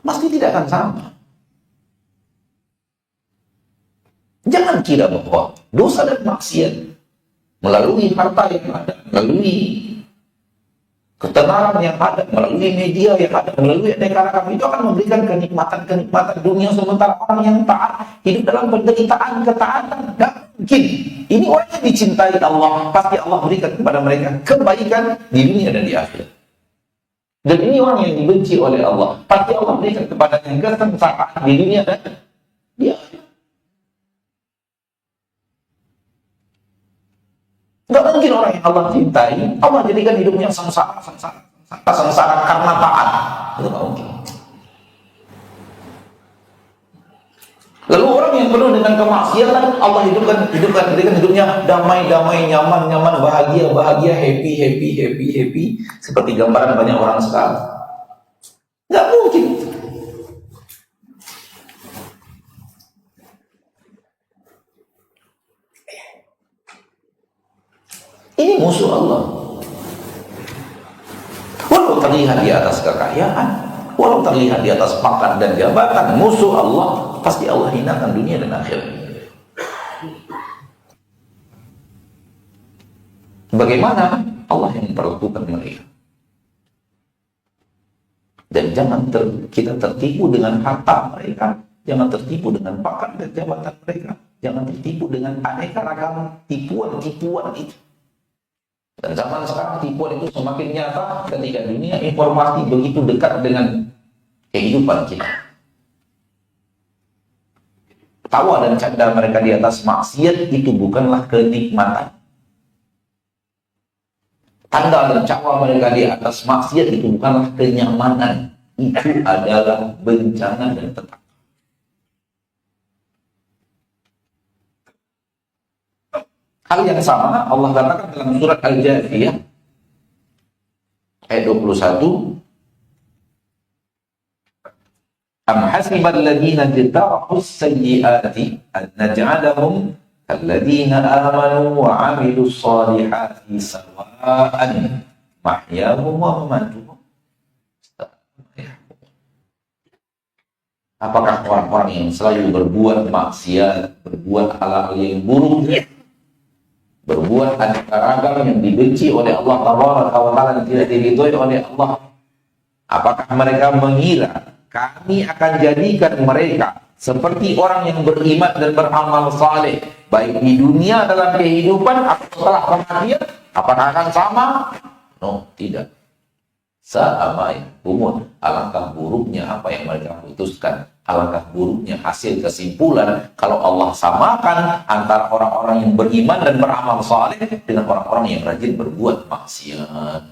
Pasti tidak akan sama. Jangan kira bahwa dosa dan maksiat melalui harta yang ada, melalui ketenaran yang ada, melalui media yang ada, melalui aneka ragam itu akan memberikan kenikmatan-kenikmatan dunia, sementara orang yang taat hidup dalam penderitaan, ketaatan. Tidak mungkin. Ini orang yang dicintai Allah, pasti Allah berikan kepada mereka kebaikan di dunia dan di akhirat. Dan ini orang yang dibenci oleh Allah, pasti Allah berikan kepadanya kesengsaraan di dunia dan di akhirat. Tidak mungkin orang yang Allah cintai, Allah jadikan hidupnya sengsara karena taat. Itu tidak mungkin. Lalu orang yang penuh dengan kemaksiatan, Allah berikan hidupnya damai, nyaman, bahagia, happy, seperti gambaran banyak orang sekarang. Tidak mungkin. Ini musuh Allah. Walau terlihat di atas kekayaan, walau terlihat di atas pangkat dan jabatan, musuh Allah, pasti Allah hinakan dunia dan akhirat. Bagaimana Allah yang memperlakukan mereka? Dan jangan kita tertipu dengan harta mereka, jangan tertipu dengan pangkat dan jabatan mereka, jangan tertipu dengan aneka ragam tipuan itu. Dan zaman sekarang tipuan itu semakin nyata ketika dunia informasi begitu dekat dengan kehidupan kita. Tawa dan canda mereka di atas maksiat itu bukanlah kenikmatan. Tanda dan cawa mereka di atas maksiat itu bukanlah kenyamanan. Itu adalah bencana dan petaka. Hal yang sama Allah katakan dalam surat Al-Jathiyah ayat 21. Am hasibal ladzina jtarahus sayyiati an naj'alahum kalladzina amanu wa 'amilus shalihati sawa'an mahyahum wa mamatuhum. Apakah orang-orang yang selalu berbuat maksiat, berbuat hal-hal yang buruk, berbuat aneka ragam yang dibenci oleh Allah Taala, yang tidak diridhoi oleh Allah, Apakah mereka mengira kami akan jadikan mereka seperti orang yang beriman dan beramal saleh, baik di dunia dalam kehidupan atau setelah kematian? Apakah akan sama? No, tidak. Sama ya, umur. Alangkah buruknya apa yang mereka putuskan. Alangkah buruknya hasil kesimpulan kalau Allah samakan antara orang-orang yang beriman dan beramal saleh dengan orang-orang yang rajin berbuat maksiat.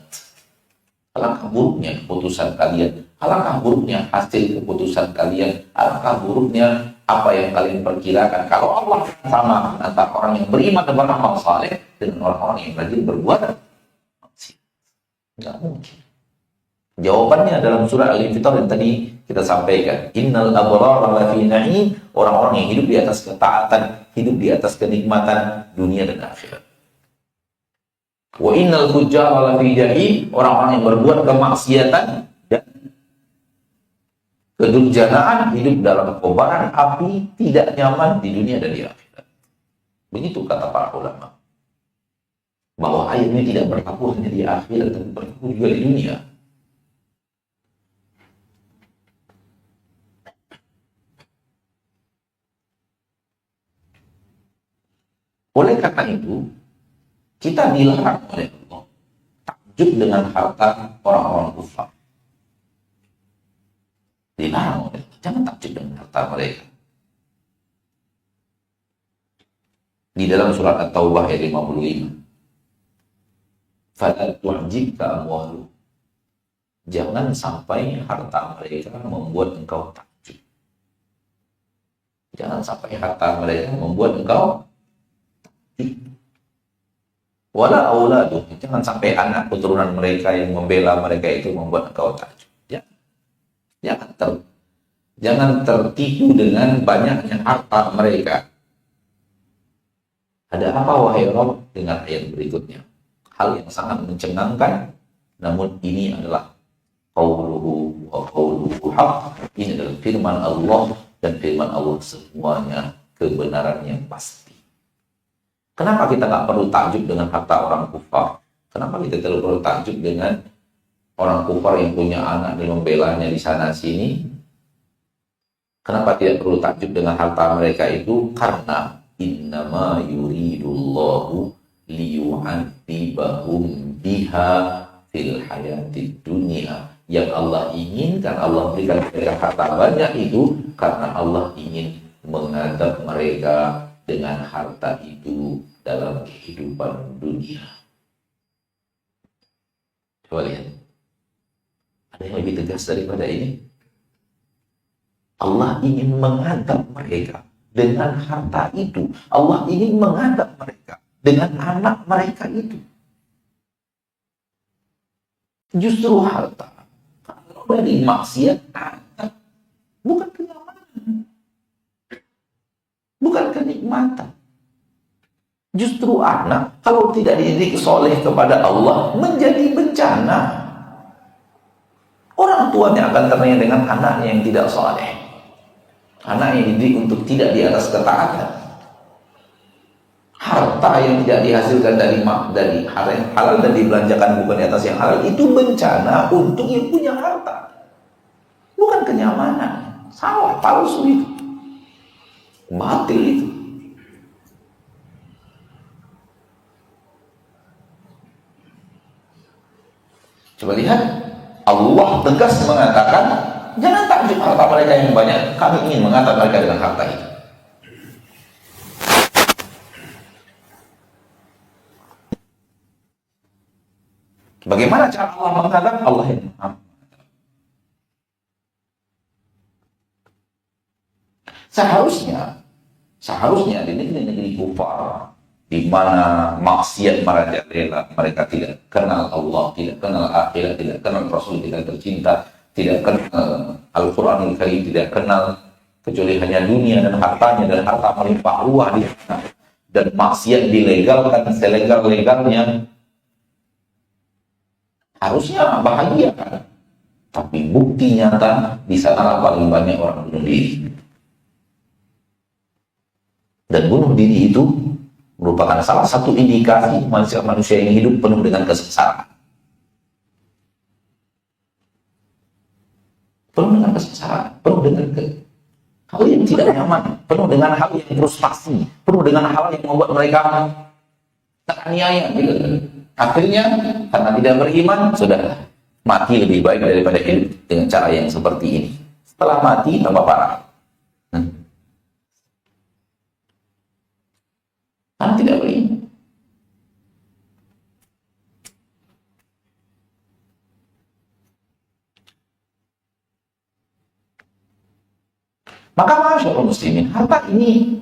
Alangkah buruknya keputusan kalian. Alangkah buruknya hasil keputusan kalian. Alangkah buruknya apa yang kalian perkirakan kalau Allah sama antara orang yang beriman dan beramal saleh dengan orang-orang yang rajin berbuat maksiat. Nggak mungkin. Jawabannya dalam surah Al-Infitar yang tadi kita sampaikan. Innal abrara lafi na'im, orang-orang yang hidup di atas ketaatan, hidup di atas kenikmatan dunia dan akhirat. Wa innal fujjara lafi jahim, orang-orang yang berbuat kemaksiatan dan kedurjanaan hidup dalam kobaran api tidak nyaman di dunia dan di akhirat. Begitu kata para ulama. Bahwa ayat ini tidak berlaku hanya di akhirat, tapi berlaku juga di dunia. Oleh karena itu, kita dilarang oleh Allah takjub dengan harta orang-orang kufar. Dilarang oleh Allah, jangan takjub dengan harta mereka. Di dalam surat At-Taubah ayat 55, "Fala tu'jibka amwaluhum." Jangan sampai harta mereka membuat engkau takjub. Jangan sampai harta mereka membuat engkau wala auladuh, jangan sampai anak keturunan mereka yang membela mereka itu membuat engkau takjub. Ya. Jangan tertipu dengan banyaknya harta mereka. Ada apa wahai Rabb dengan ayat berikutnya? Hal yang sangat mencengangkan, namun ini adalah qauluhu wa qauluhu haq. Ini adalah firman Allah, dan firman Allah semuanya kebenaran yang pasti. Kenapa kita nggak perlu takjub dengan harta orang kufar? Kenapa kita tidak perlu takjub dengan orang kufar yang punya anak dan membelanya di sana sini? Kenapa tidak perlu takjub dengan harta mereka itu? Karena innama yuridullahu liyu'adzibahum biha fil hayatid dunya. Yang Allah inginkan, Allah berikan mereka harta banyak itu karena Allah ingin mengadab mereka dengan harta itu dalam kehidupan dunia. Coba lihat. Ada yang lebih tegas daripada ini? Allah ingin mengadab mereka dengan harta itu. Allah ingin mengadab mereka dengan anak mereka itu. Justru harta, kalau dari maksiat, harta bukan kenyamanan, bukan kenikmatan. Justru anak, kalau tidak dididik soleh kepada Allah, menjadi bencana. Orang tuanya akan ternyata dengan anaknya yang tidak soleh. Anak yang dididik untuk tidak di atas ketaatan. Harta yang tidak dihasilkan dari hal yang halal dan dibelanjakan bukan di atas yang halal, itu bencana untuk yang punya harta. Bukan kenyamanan. Salah, palsu itu. Batil itu. Coba lihat, Allah tegas mengatakan, jangan takjub harta mereka yang banyak, kami ingin mengadab mereka dengan harta itu. Bagaimana cara Allah mengadab? Allah yang maha. Seharusnya di negeri-negeri kufar, di mana maksiat merajalela, mereka tidak kenal Allah, tidak kenal akhirat, tidak kenal Rasul kita tercinta, tidak kenal Al-Quranul Karim, tidak kenal kecuali hanya dunia dan hartanya, dan harta melimpah ruah di sana, dan maksiat dilegalkan selegal-legalnya. Harusnya bahagia kan? Tapi bukti nyata di sana paling banyak orang bunuh diri. Dan bunuh diri itu merupakan salah satu indikasi manusia yang hidup penuh dengan kesengsaraan. penuh dengan kesengsaraan, penuh dengan hal yang tidak nyaman, penuh dengan hal yang frustasi, penuh dengan hal yang membuat mereka teraniaya. Gitu. Akhirnya karena tidak beriman, sudah mati lebih baik daripada hidup dengan cara yang seperti ini. Setelah mati tambah parah. Karena tidak beriman. Maka masyaallah muslimin, harta ini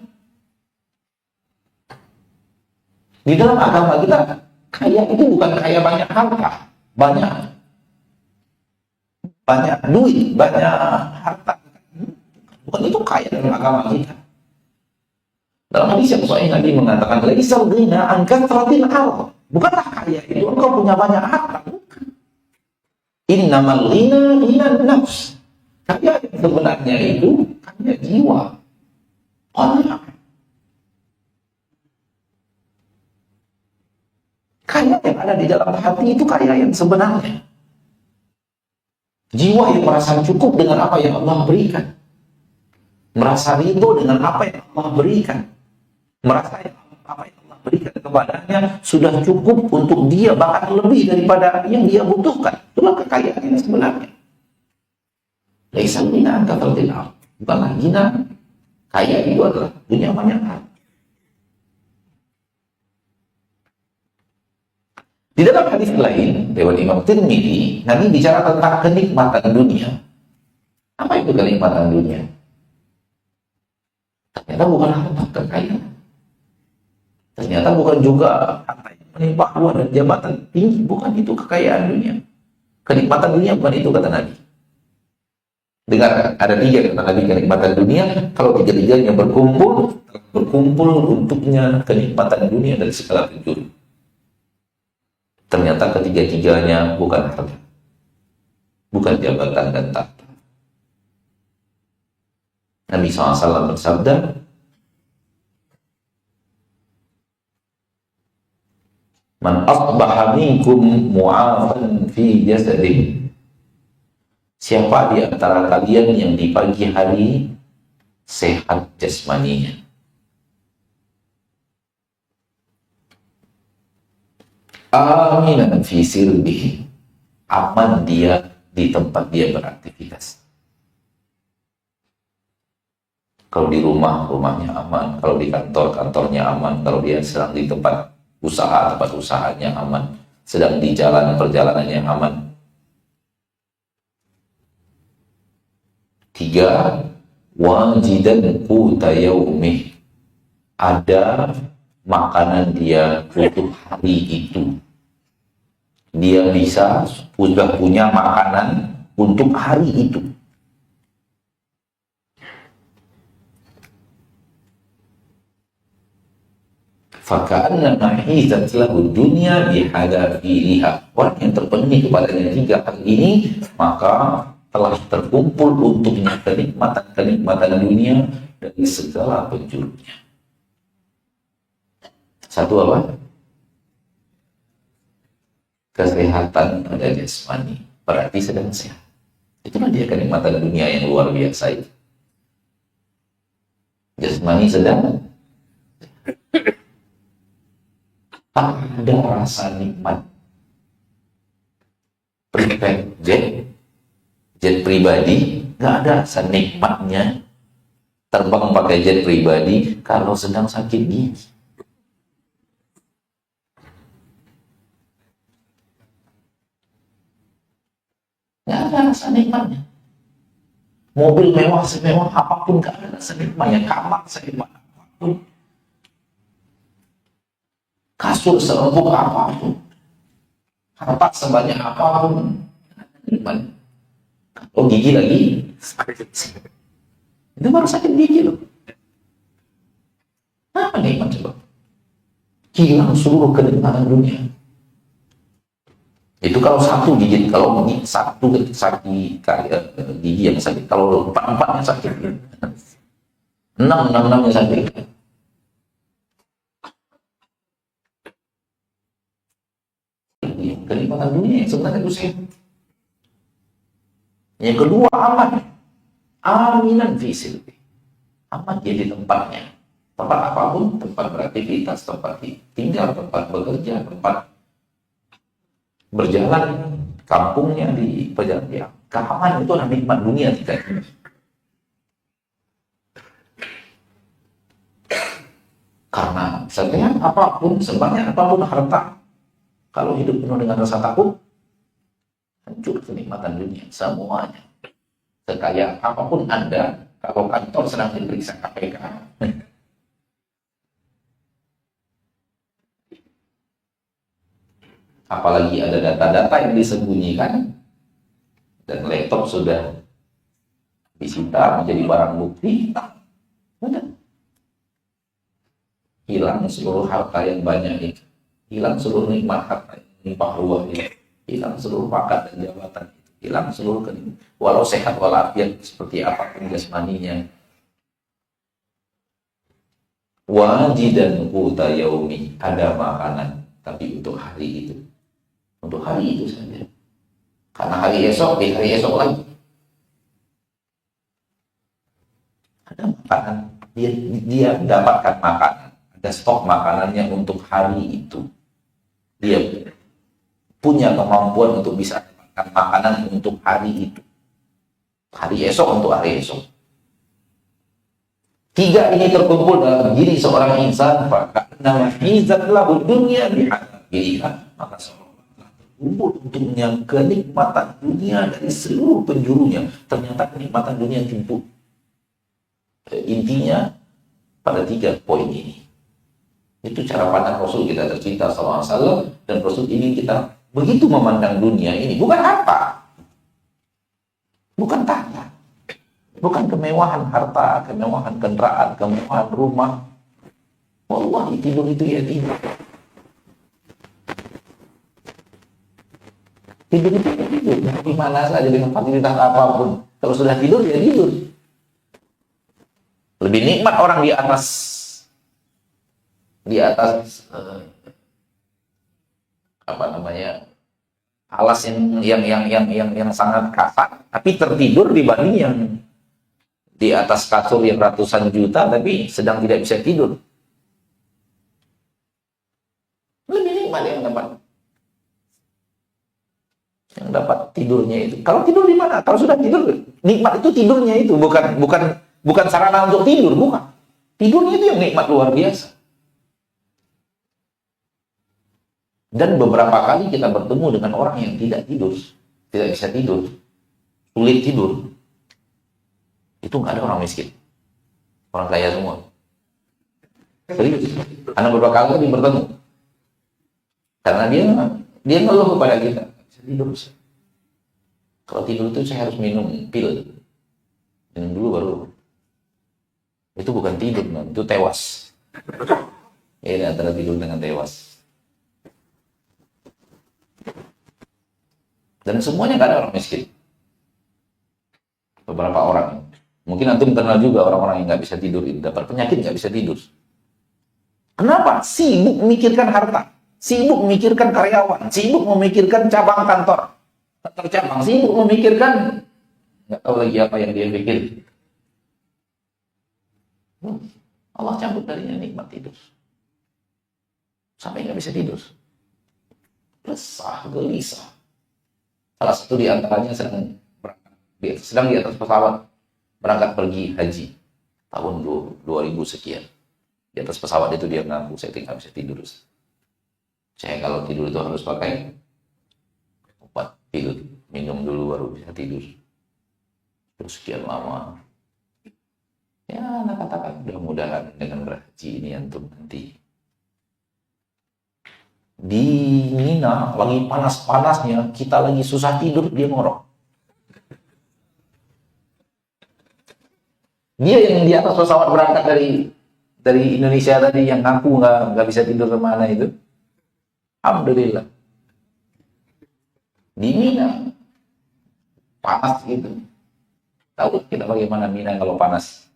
di dalam agama kita, kaya itu bukan kaya banyak harta, banyak duit, banyak harta. Bukan itu kaya dalam agama kita. Dalam hadis yang sahih Nabi mengatakan, laisal ghina an kathratil ardh. Bukanlah kaya itu engkau punya banyak harta, bukan. Innamal ghina ghinan nafs. Kaya yang sebenarnya itu kaya jiwa. Kaya yang ada di dalam hati itu kaya yang sebenarnya. Jiwa yang merasa cukup dengan apa yang Allah berikan. Merasa ridho dengan apa yang Allah berikan. Merasa apa yang Allah berikan kepadanya sudah cukup untuk dia, bahkan lebih daripada yang dia butuhkan. Itulah kekayaan yang sebenarnya. Laisa ghina an kathratil ardh. Bukanlah ghina, kaya itu adalah punya banyak harta. Di dalam hadis lain, riwayat Imam Tirmidzi, Nabi bicara tentang kenikmatan dunia. Apa itu kenikmatan dunia? Ternyata bukan harta kekayaan. Ternyata bukan juga harta yang melimpah ruah dan jabatan tinggi. Bukan itu kekayaan dunia. Kenikmatan dunia bukan itu, kata Nabi. Dengar, ada 3 kata Nabi kenikmatan dunia. Kalau 3-tiganya berkumpul untuknya kenikmatan dunia dari segala penjuru. Ternyata ketiga-tiganya bukan harta, bukan jabatan dan tahta. Nabi SAW bersabda, man asbaha minkum mu'afan fi jasadih. Siapa di antara kalian yang di pagi hari sehat jasmaninya, aminan fi sirbihi, aman dia di tempat dia beraktivitas. Kalau di rumah, rumahnya aman. Kalau di kantor, kantornya aman. Kalau dia sedang di tempat usaha, tempat usahanya aman. Sedang di jalan, perjalanannya aman. 3, wajidan quta yaumih, ada makanan dia untuk hari itu. Dia bisa sudah punya makanan untuk hari itu. Faka'annama hizat lahu dunya bihadafiriha. Orang yang terpenuhi kepadanya 3 hal ini, maka telah terkumpul untuknya kenikmatan-kenikmatan dunia dari segala penjurunya. 1 apa? Kesehatan pada jasmani, berarti sedang sehat. Itulah dia kenikmatan dunia yang luar biasa itu. Jasmani sedang ada rasa nikmat. Private jet pribadi, nggak ada rasa nikmatnya terbang pakai jet pribadi kalau sedang sakit gigi. Nggak ada rasa nikmatnya. Mobil mewah semewah apapun nggak ada rasa nikmatnya. Kamar sehebat apapun, kasur seempuk apapun, harta sebanyak apapun, nikmat. Oh, gigi lagi itu baru sakit gigi loh. Apa nikmat coba? Hilang seluruh kenikmatan dunia. Itu kalau 1 gigi, kalau satu gigi yang sakit, kalau 4-4-nya sakit, 6-6-nya sakit. Kenikmatan dunia yang sebenarnya itu sehat. Yang kedua, aman. Aminan fi silbi. Aman dia di tempatnya. Tempat apapun, tempat beraktivitas, tempat tinggal, tempat bekerja, tempat berjalan, kampungnya di perjalanan. Keamanan itu adalah nikmat dunia tidak. Karena setiap apapun, sebanyak apapun harta, kalau hidup penuh dengan rasa takut, hancur kenikmatan dunia semuanya. Sekaya apapun Anda, kalau kantor sedang diperiksa KPK, apalagi ada data-data yang disembunyikan, dan laptop sudah disita menjadi barang bukti, udah hilang seluruh harta yang banyak itu, hilang seluruh nikmat harta yang melimpah ruah itu, hilang seluruh pangkat dan jabatan itu, hilang seluruh kenikmatan, walau sehat walafiat seperti apapun jasmaninya. Wajidan quta yaumi, ada makanan tapi untuk hari itu, untuk hari itu saja. Karena hari esok, di hari esok lagi ada makanan, dia mendapatkan makanan, ada stok makanannya untuk hari itu. Dia punya kemampuan untuk bisa mendapatkan makanan untuk hari itu, hari esok untuk hari esok. Tiga ini terkumpul dalam diri seorang insan, karena hizatlah dunia dihadirikan, maka seorang telah terkumpul untuknya kenikmatan dunia dari seluruh penjurunya. Ternyata kenikmatan dunia timpul. Intinya pada 3 poin ini. Itu cara pandang Rasul kita tercinta SAW, dan Rasul ingin kita begitu memandang dunia ini. Bukan harta, bukan tahta, bukan kemewahan harta, kemewahan kendaraan, kemewahan rumah. Wallahi tidur itu ya tidur. Tidur itu ya tidur. Di mana saja dengan fasilitas apapun. Kalau sudah tidur ya tidur. Lebih nikmat orang di atas apa namanya, alas yang sangat kasar tapi tertidur, dibanding yang di atas kasur yang ratusan juta tapi sedang tidak bisa tidur. Lebih nikmat yang dapat tidurnya itu. Kalau tidur di mana? Kalau sudah tidur, nikmat itu tidurnya itu, bukan sarana untuk tidur, bukan. Tidurnya itu yang nikmat luar biasa. Dan beberapa kali kita bertemu dengan orang yang tidak tidur, tidak bisa tidur, sulit tidur. Itu nggak ada orang miskin, orang kaya semua. Serius, karena beberapa kali bertemu, karena dia ngeluh kepada kita, bisa tidur. Kalau tidur itu saya harus minum pil, minum dulu baru. Itu bukan tidur, itu tewas. Ini antara tidur dengan tewas. Dan semuanya nggak ada orang miskin. Beberapa orang, mungkin antum kenal juga orang-orang yang nggak bisa tidur, itu dapat penyakit nggak bisa tidur. Kenapa? Sibuk memikirkan harta, sibuk memikirkan karyawan, sibuk memikirkan cabang kantor, cabang, sibuk memikirkan nggak tahu lagi apa yang dia pikir. Allah cabut darinya nikmat tidur, sampai nggak bisa tidur, resah, gelisah. Salah satu di antaranya sedang di atas pesawat berangkat pergi haji tahun 2000 sekian. Di atas pesawat itu dia ngaku, saya tidak bisa tidur. Saya kalau tidur itu harus pakai obat tidur, minum dulu baru bisa tidur. Terus sekian lama. Ya, anak katakan mudah-mudahan dengan berhaji ini antum nanti di Mina lagi panas-panasnya, kita lagi susah tidur, dia ngorok. Dia yang di atas pesawat berangkat dari Indonesia tadi, yang ngaku nggak bisa tidur kemana itu, alhamdulillah di Mina panas gitu. Tahu kita bagaimana Mina kalau panas?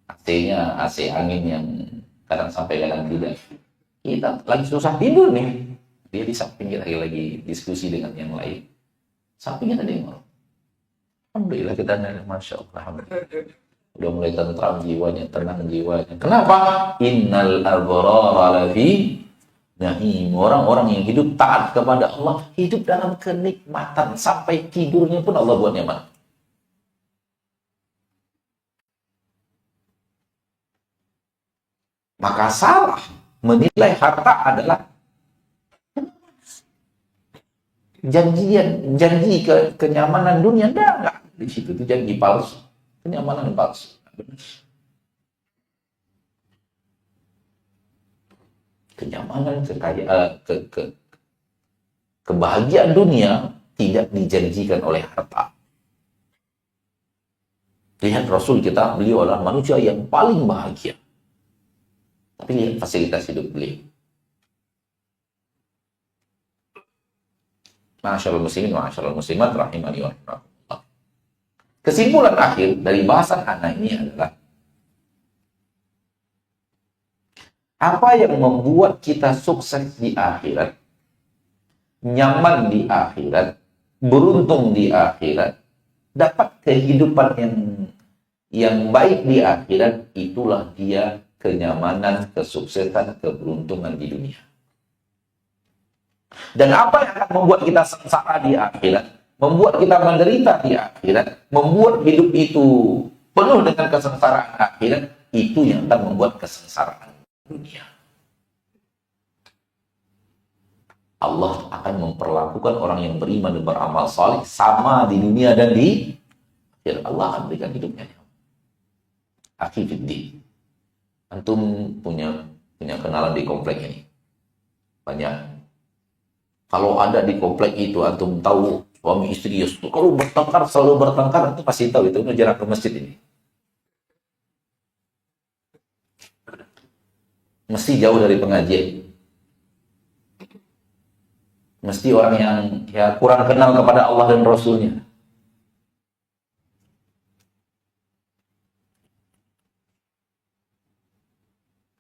AC-nya AC angin yang kadang sampai kadang tidak. Kita lagi susah tidur nih, dia di samping kita lagi diskusi dengan yang lain, sampingnya ada yang ngorok. Alhamdulillah kita Masya Allah, alhamdulillah. Udah mulai tentram jiwanya, tenang jiwanya. Kenapa? Innal abrara lafi na'im. Orang-orang yang hidup taat kepada Allah, hidup dalam kenikmatan. Sampai tidurnya pun Allah buat nyaman. Maka salah menilai harta adalah janji kenyamanan dunia. Enggak. Di situ itu janji palsu. Kenyamanan palsu. Benar. Kenyamanan, kebahagiaan dunia tidak dijanjikan oleh harta. Lihat Rasul kita, beliau adalah manusia yang paling bahagia. Tapi lihat fasilitas hidup beliau. Ma'asyiral muslimin, ma'asyiral muslimat, rahimani wa rahimakumullah. Kesimpulan akhir dari bahasan anak ini adalah apa yang membuat kita sukses di akhirat, nyaman di akhirat, beruntung di akhirat, dapat kehidupan yang baik di akhirat, itulah dia kenyamanan, kesuksesan, keberuntungan di dunia. Dan apa yang akan membuat kita sengsara di akhirat, membuat kita menderita di akhirat, membuat hidup itu penuh dengan kesengsaraan akhirat, itu yang akan membuat kesengsaraan dunia. Allah akan memperlakukan orang yang beriman dan beramal saleh sama di dunia dan di akhirat. Allah akan berikan hidupnya. Akhi fiddin. Antum punya kenalan di komplek ini. Banyak. Kalau ada di komplek itu, antum tahu suami istri kalau bertengkar, selalu bertengkar, antum pasti tahu itu jarang ke masjid ini. Mesti jauh dari pengajian. Mesti orang yang kurang kenal kepada Allah dan Rasulnya.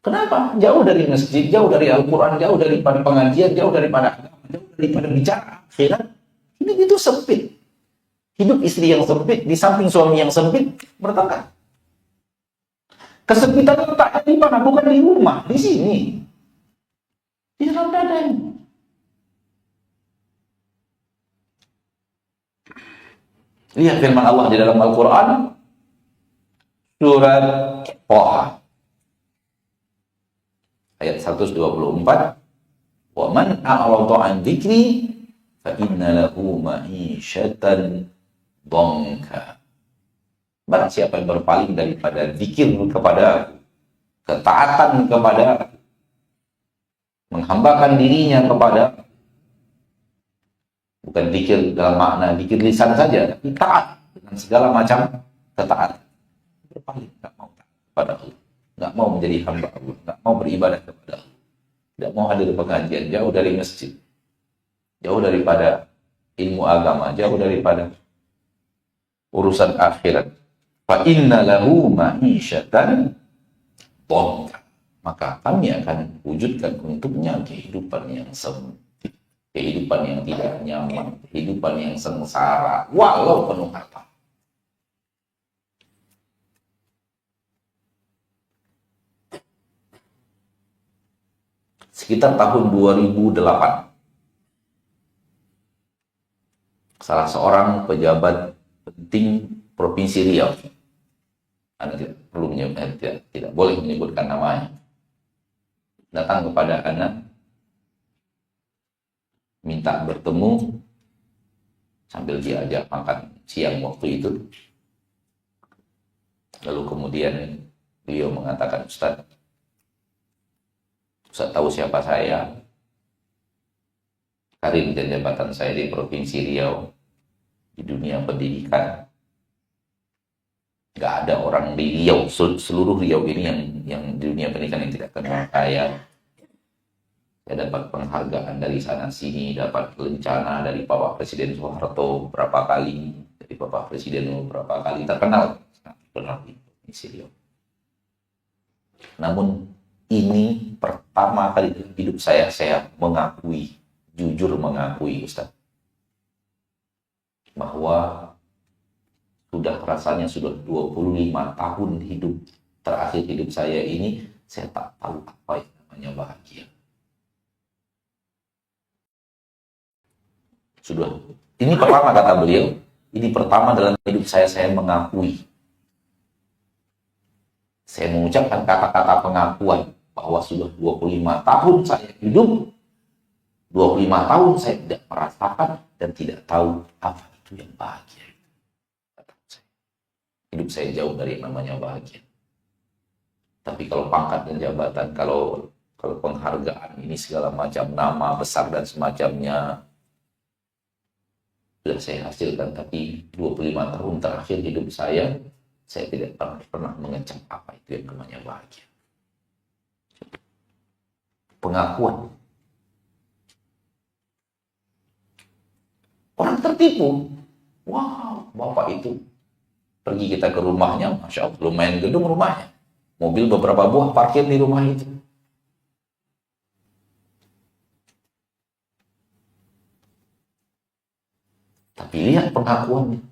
Kenapa? Jauh dari masjid, jauh dari Al-Quran, jauh daripada pengajian, jauh daripada agama, jauh daripada bicara akhirat. Hidup itu sempit. Hidup istri yang sempit, di samping suami yang sempit, bertengkar. Kesempitan letaknya di mana? Bukan di rumah, di sini. Di dalam dada ini. Lihat firman Allah di dalam Al-Quran. Surat Thaha. Ayat 124. Wa man a'rada an dzikri fa inna lahu ma'isyatan dhanka. Barang siapa yang berpaling daripada zikir kepada ketaatan kepada menghambakan dirinya kepada, bukan zikir dalam makna zikir lisan saja, tapi taat dengan segala macam ketaatan. Berpaling, nggak mau taat kepada Allah, nggak mau menjadi hamba Allah, nggak mau beribadah kepada Allah, tidak mau hadir pengajian, jauh dari masjid, jauh daripada ilmu agama, jauh daripada urusan akhirat. Fa inna lahu ma'isyatan dhanka. Maka kami akan wujudkan untuknya kehidupan yang sempit, kehidupan yang tidak nyaman, kehidupan yang sengsara, walau penuh harta. Sekitar tahun 2008, salah seorang pejabat penting Provinsi Riau, Anda tidak boleh menyebutkan namanya, datang kepada Anda minta bertemu sambil diajak makan siang waktu itu. Lalu kemudian beliau mengatakan, Ustaz tahu siapa saya? Karir dan jabatan saya di Provinsi Riau di dunia pendidikan. Nggak ada orang di Riau, seluruh Riau ini yang di dunia pendidikan yang tidak kenal saya. Saya dapat penghargaan dari sana sini, dapat lencana dari Bapak Presiden Soeharto berapa kali, dari Bapak Presiden berapa kali, terkenal di Provinsi Riau. Namun ini pertama kali dalam hidup saya mengakui, jujur mengakui, Ustaz, bahwa rasanya sudah 25 tahun hidup, terakhir hidup saya ini, saya tak tahu apa yang namanya bahagia. Sudah, ini pertama kata beliau, ini pertama dalam hidup saya mengakui. Saya mengucapkan kata-kata pengakuan bahwa sudah 25 tahun saya hidup, 25 tahun saya tidak merasakan dan tidak tahu apa itu yang bahagia. Hidup saya jauh dari yang namanya bahagia. Tapi kalau pangkat dan jabatan, kalau penghargaan ini segala macam, nama besar dan semacamnya, sudah saya hasilkan. Tapi 25 tahun terakhir hidup saya tidak pernah mengecap apa itu yang namanya bahagia. Pengakuan. Orang tertipu. Wow, bapak itu pergi kita ke rumahnya, Masya Allah, lumayan gedung rumahnya. Mobil beberapa buah parkir di rumah itu. Tapi lihat pengakuannya.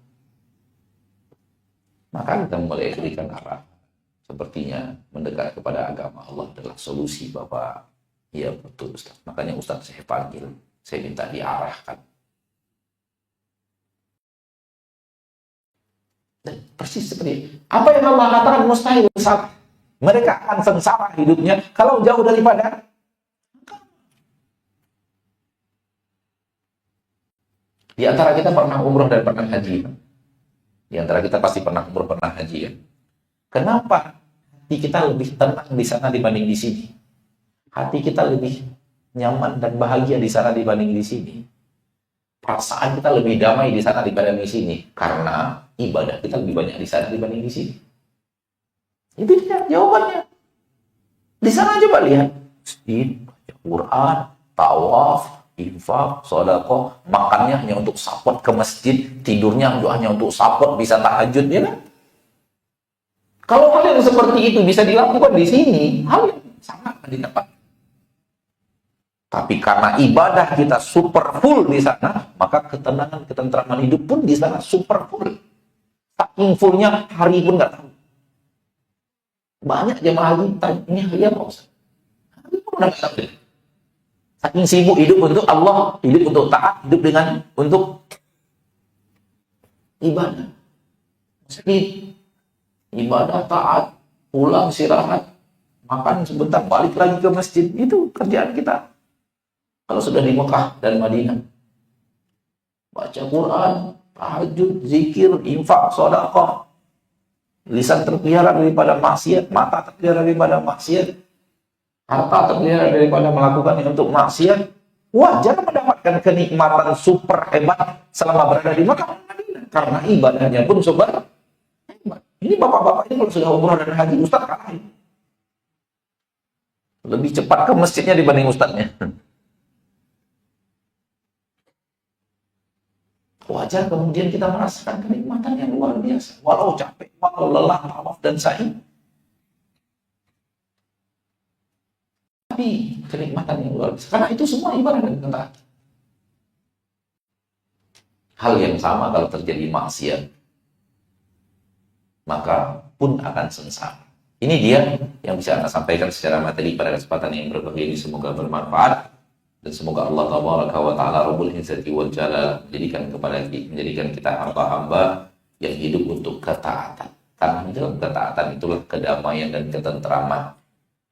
Maka kita mulai berikan arah. Sepertinya mendekat kepada agama Allah adalah solusi, Bapak. Iya betul, Ustaz. Makanya Ustaz saya panggil. Saya minta diarahkan. Dan persis seperti apa yang Allah katakan mustahil saat mereka akan sengsara hidupnya kalau jauh daripada di antara kita pernah umroh dan pernah haji. Di antara kita pasti pernah umroh, pernah haji ya. Kenapa hati kita lebih tenang di sana dibanding di sini? Hati kita lebih nyaman dan bahagia di sana dibanding di sini. Perasaan kita lebih damai di sana dibanding di sini karena ibadah kita lebih banyak di sana dibanding di sini. Itu dia jawabannya. Di sana coba lihat, masjid, baca Quran, tawaf, infak, sedekah, makannya hanya untuk support ke masjid, tidurnya hanya untuk support bisa tahajud, ya kan? Kalau hal yang seperti itu bisa dilakukan di sini, hal yang sangat didapat. Tapi karena ibadah kita super full di sana, maka ketenangan, ketentraman hidup pun di sana super full. Saking fullnya hari pun nggak tahu. Banyak jemaah haji tanya, ini hari apa Ustaz? Hari pun udah nggak tahu. Saking sibuk hidup untuk Allah, hidup untuk taat, hidup untuk ibadah. Sedih. Ibadah, taat, pulang, istirahat, makan sebentar, balik lagi ke masjid. Itu kerjaan kita. Kalau sudah di Mekah dan Madinah, baca Quran, tahajud, zikir, infak, sedekah, lisan terpelihara daripada maksiat, mata terpelihara daripada maksiat, harta terpelihara daripada melakukan yang untuk maksiat, wajar mendapatkan kenikmatan super hebat selama berada di Mekah dan Madinah karena ibadahnya pun super hebat. Ini bapak-bapak ini kalau sudah umroh dan haji, Ustaz kalahin. Lebih cepat ke masjidnya dibanding Ustaznya. Wajar kemudian kita merasakan kenikmatan yang luar biasa. Walau capek, walau lelah, tawaf dan sa'i. Tapi kenikmatan yang luar biasa. Karena itu semua ibadah dan ketaatan. Hal yang sama kalau terjadi maksiat, maka pun akan sengsara. Ini dia yang bisa Anda sampaikan secara materi pada kesempatan yang berbahagia ini. Semoga bermanfaat. Dan semoga Allah Tabaraka wa Ta'ala Rabbul Izzati wal Jalal menjadikan kita hamba-hamba yang hidup untuk ketaatan. Karena dalam ketaatan itulah kedamaian dan ketentraman.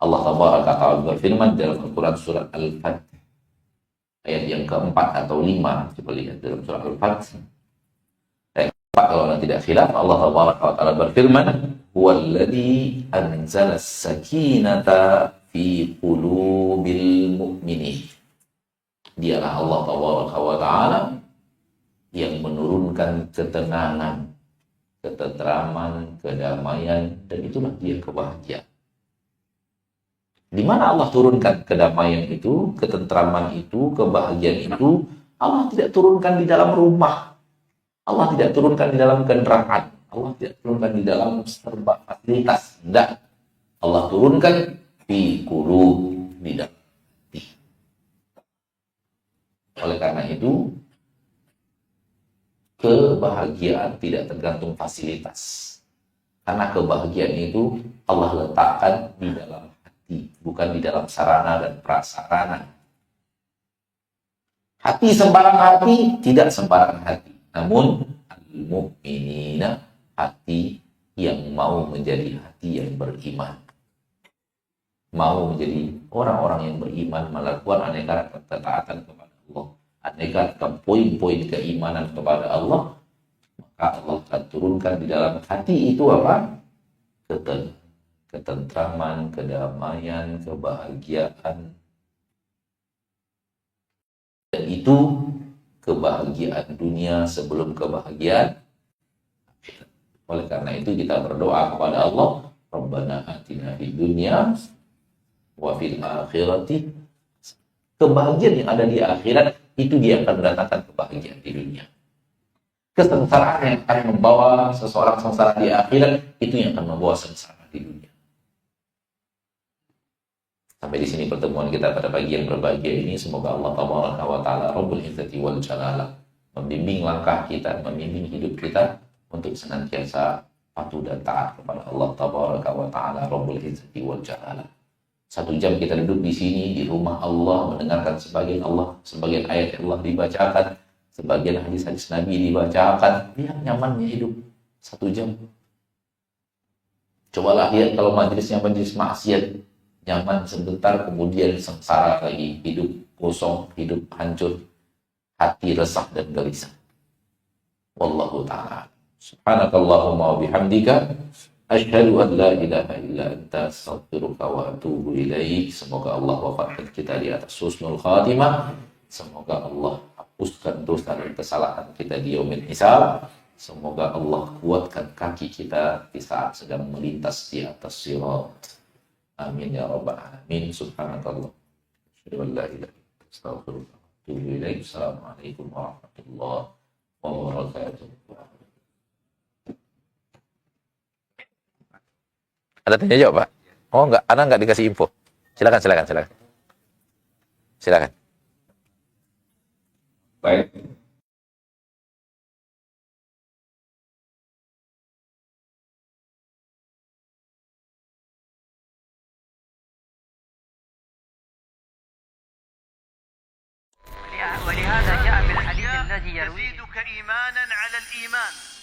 Allah Tabaraka wa Ta'ala berfirman dalam Al-Quran surat Al-Fatih ayat yang keempat atau 5. Coba lihat dalam surat Al-Fatih ayat keempat, kalau Anda tidak khilaf, Allah Tabaraka wa Ta'ala berfirman, "Huwallazi anzala as-sakinata fi qulubil mu'minin." Dialah Allah Tabaraka wa Ta'ala yang menurunkan ketenangan, ketentraman, kedamaian, dan itulah dia kebahagiaan. Di mana Allah turunkan kedamaian itu, ketentraman itu, kebahagiaan itu? Allah tidak turunkan di dalam rumah. Allah tidak turunkan di dalam kendaraan. Allah tidak turunkan di dalam serba fasilitas. Tidak. Allah turunkan fi qulub, di dalam. Oleh karena itu, kebahagiaan tidak tergantung fasilitas. Karena kebahagiaan itu Allah letakkan di dalam hati, bukan di dalam sarana dan prasarana. Hati sembarang hati, tidak sembarang hati. Namun, al-mu'minina, hati yang mau menjadi hati yang beriman. Mau menjadi orang-orang yang beriman, melakukan aneka ketaatan kepada Allah, aneka poin-poin keimanan kepada Allah, maka Allah akan turunkan di dalam hati itu apa? Ketentraman, kedamaian, kebahagiaan. Dan itu kebahagiaan dunia sebelum kebahagiaan akhirat. Oleh karena itu kita berdoa kepada Allah, Rabbana atina fid dunya wa fil akhirati. Kebahagiaan yang ada di akhirat itu dia akan mendatangkan kebahagiaan di dunia. Kesengsaraan yang akan membawa seseorang sengsara di akhirat itu yang akan membawa sengsara di dunia. Sampai di sini pertemuan kita pada pagi yang berbahagia ini. Semoga Allah Tabaraka wa Ta'ala Rabbul Izzati wal Jalalah membimbing langkah kita, membimbing hidup kita untuk senantiasa patuh dan taat kepada Allah Tabaraka wa Ta'ala Rabbul Izzati wal Jalalah. 1 jam kita duduk di sini di rumah Allah, mendengarkan sebagian ayat Allah dibacakan, sebagian hadis-hadis Nabi dibacakan. Lihat nyamannya hidup 1 jam. Cobalah lihat kalau majelisnya majelis maksiat, nyaman sebentar, kemudian sengsara lagi, hidup kosong, hidup hancur, hati resah dan gelisah. Wallahu ta'ala. Subhanakallahumma wa bihamdika, asyhadu an la ilaha illa anta, astaghfiruka wa atubu ilaik. Semoga Allah wafatkan kita di atas husnul khatimah. Semoga Allah hapuskan dosa dan kesalahan kita di yaumil hisab. Semoga Allah kuatkan kaki kita di saat sedang melintas di atas sirat. Amin ya rabbal alamin. Subhanakallah, asyhadu an la ilaha illa anta, astaghfiruka wa atubu ilaik. Assalamualaikum warahmatullahi wabarakatuh. Ada tanya jawab, Pak? Oh enggak, Anda enggak dikasih info. Silakan. Baik. ولهذا جاء في الحديث الذي يرويه يزيدك إيمانا على الإيمان.